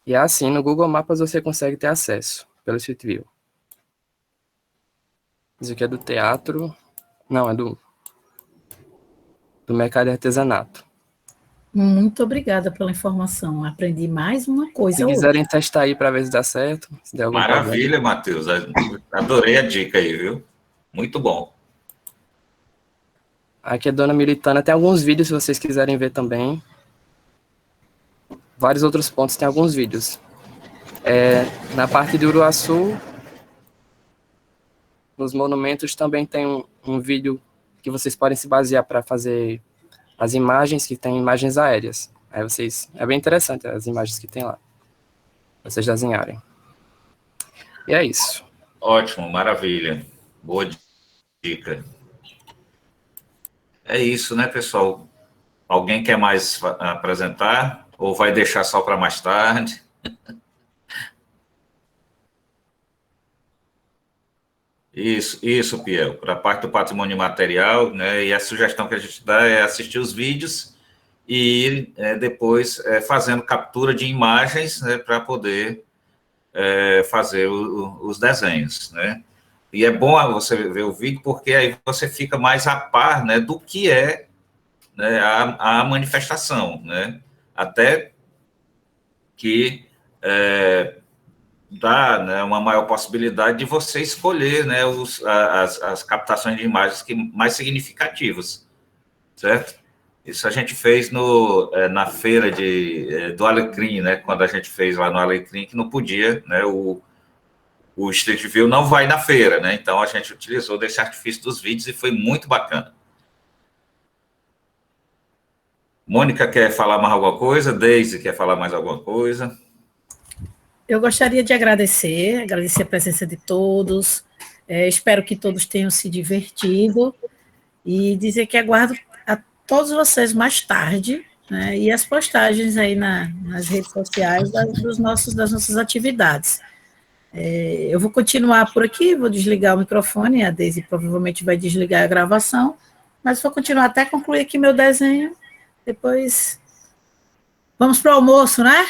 E assim, no Google Maps você consegue ter acesso pelo Street View. Isso aqui é do teatro. Não, é do mercado e artesanato. Muito obrigada pela informação. Aprendi mais uma coisa Se hoje. quiserem testar aí para ver se dá certo, se der algum problema. Maravilha, Matheus. Adorei a dica aí, viu? Muito bom. Aqui é Dona Militana. Tem alguns vídeos se vocês quiserem ver também. Vários outros pontos tem alguns vídeos. Na parte de Uruaçu, nos monumentos também tem um vídeo que vocês podem se basear para fazer as imagens, que tem imagens aéreas. Aí vocês... É bem interessante as imagens que tem lá. Vocês desenharem. E é isso. Ótimo, maravilha. Boa dica. É isso, né, pessoal? Alguém quer mais apresentar? Ou vai deixar só para mais tarde? Isso, Piel. Para a parte do patrimônio imaterial, né? E a sugestão que a gente dá é assistir os vídeos e depois fazendo captura de imagens, né, para poder fazer os desenhos, né? E é bom você ver o vídeo, porque aí você fica mais a par, né, do que é, né, a manifestação, né? Até que dá, né, uma maior possibilidade de você escolher, né, as captações de imagens mais significativas, certo? Isso a gente fez na feira do Alecrim, né, quando a gente fez lá no Alecrim, que não podia, né, o Street View não vai na feira, né, então a gente utilizou desse artifício dos vídeos e foi muito bacana. Mônica quer falar mais alguma coisa? Deise quer falar mais alguma coisa? Eu gostaria de agradecer a presença de todos, espero que todos tenham se divertido e dizer que aguardo a todos vocês mais tarde, né, e as postagens aí nas redes sociais das nossas atividades. Eu vou continuar por aqui, vou desligar o microfone, a Deise provavelmente vai desligar a gravação, mas vou continuar até concluir aqui meu desenho, depois vamos para o almoço, né?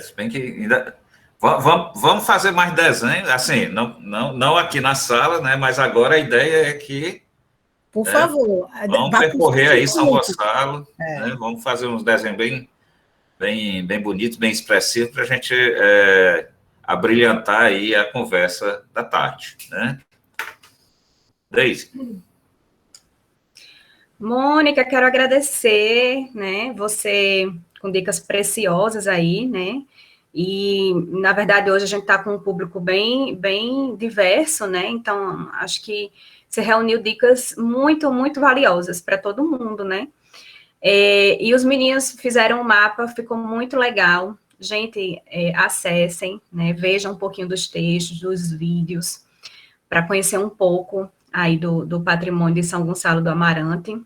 Se bem que ainda... Vamos fazer mais desenhos, assim, não aqui na sala, né, mas agora a ideia é que... Por favor. Vamos percorrer aí São Gonçalo, né, vamos fazer uns desenhos bem bonitos, bem expressivos, para a gente abrilhantar aí a conversa da tarde, né? Deise. Mônica, quero agradecer, né, você com dicas preciosas aí, né, e, na verdade, hoje a gente está com um público bem diverso, né, então, acho que você reuniu dicas muito, muito valiosas para todo mundo, né, e os meninos fizeram um mapa, ficou muito legal, gente, acessem, né, vejam um pouquinho dos textos, dos vídeos, para conhecer um pouco aí do patrimônio de São Gonçalo do Amarante,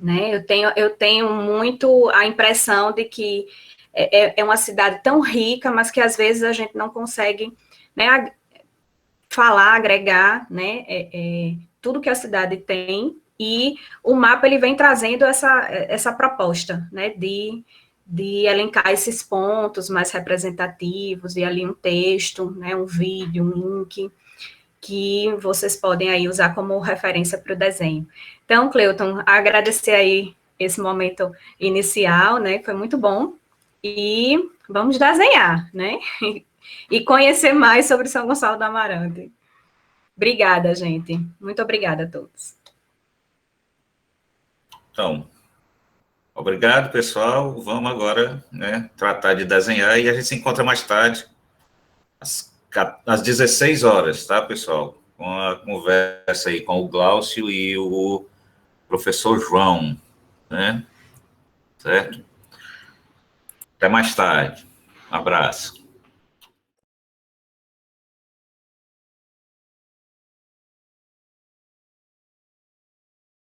né, eu tenho muito a impressão de que é uma cidade tão rica, mas que às vezes a gente não consegue, né, falar, agregar, né, tudo que a cidade tem, e o mapa ele vem trazendo essa proposta, né, de elencar esses pontos mais representativos, e ali um texto, né, um vídeo, um link, que vocês podem aí usar como referência para o desenho. Então, Cleuton, agradecer aí esse momento inicial, né, foi muito bom, e vamos desenhar, né, e conhecer mais sobre São Gonçalo do Amarante. Obrigada, gente. Muito obrigada a todos. Então, obrigado, pessoal. Vamos agora, né, tratar de desenhar, e a gente se encontra mais tarde, às às 16 horas, tá, pessoal? Com a conversa aí com o Glaucio e o professor João, né? Certo? Até mais tarde. Um abraço.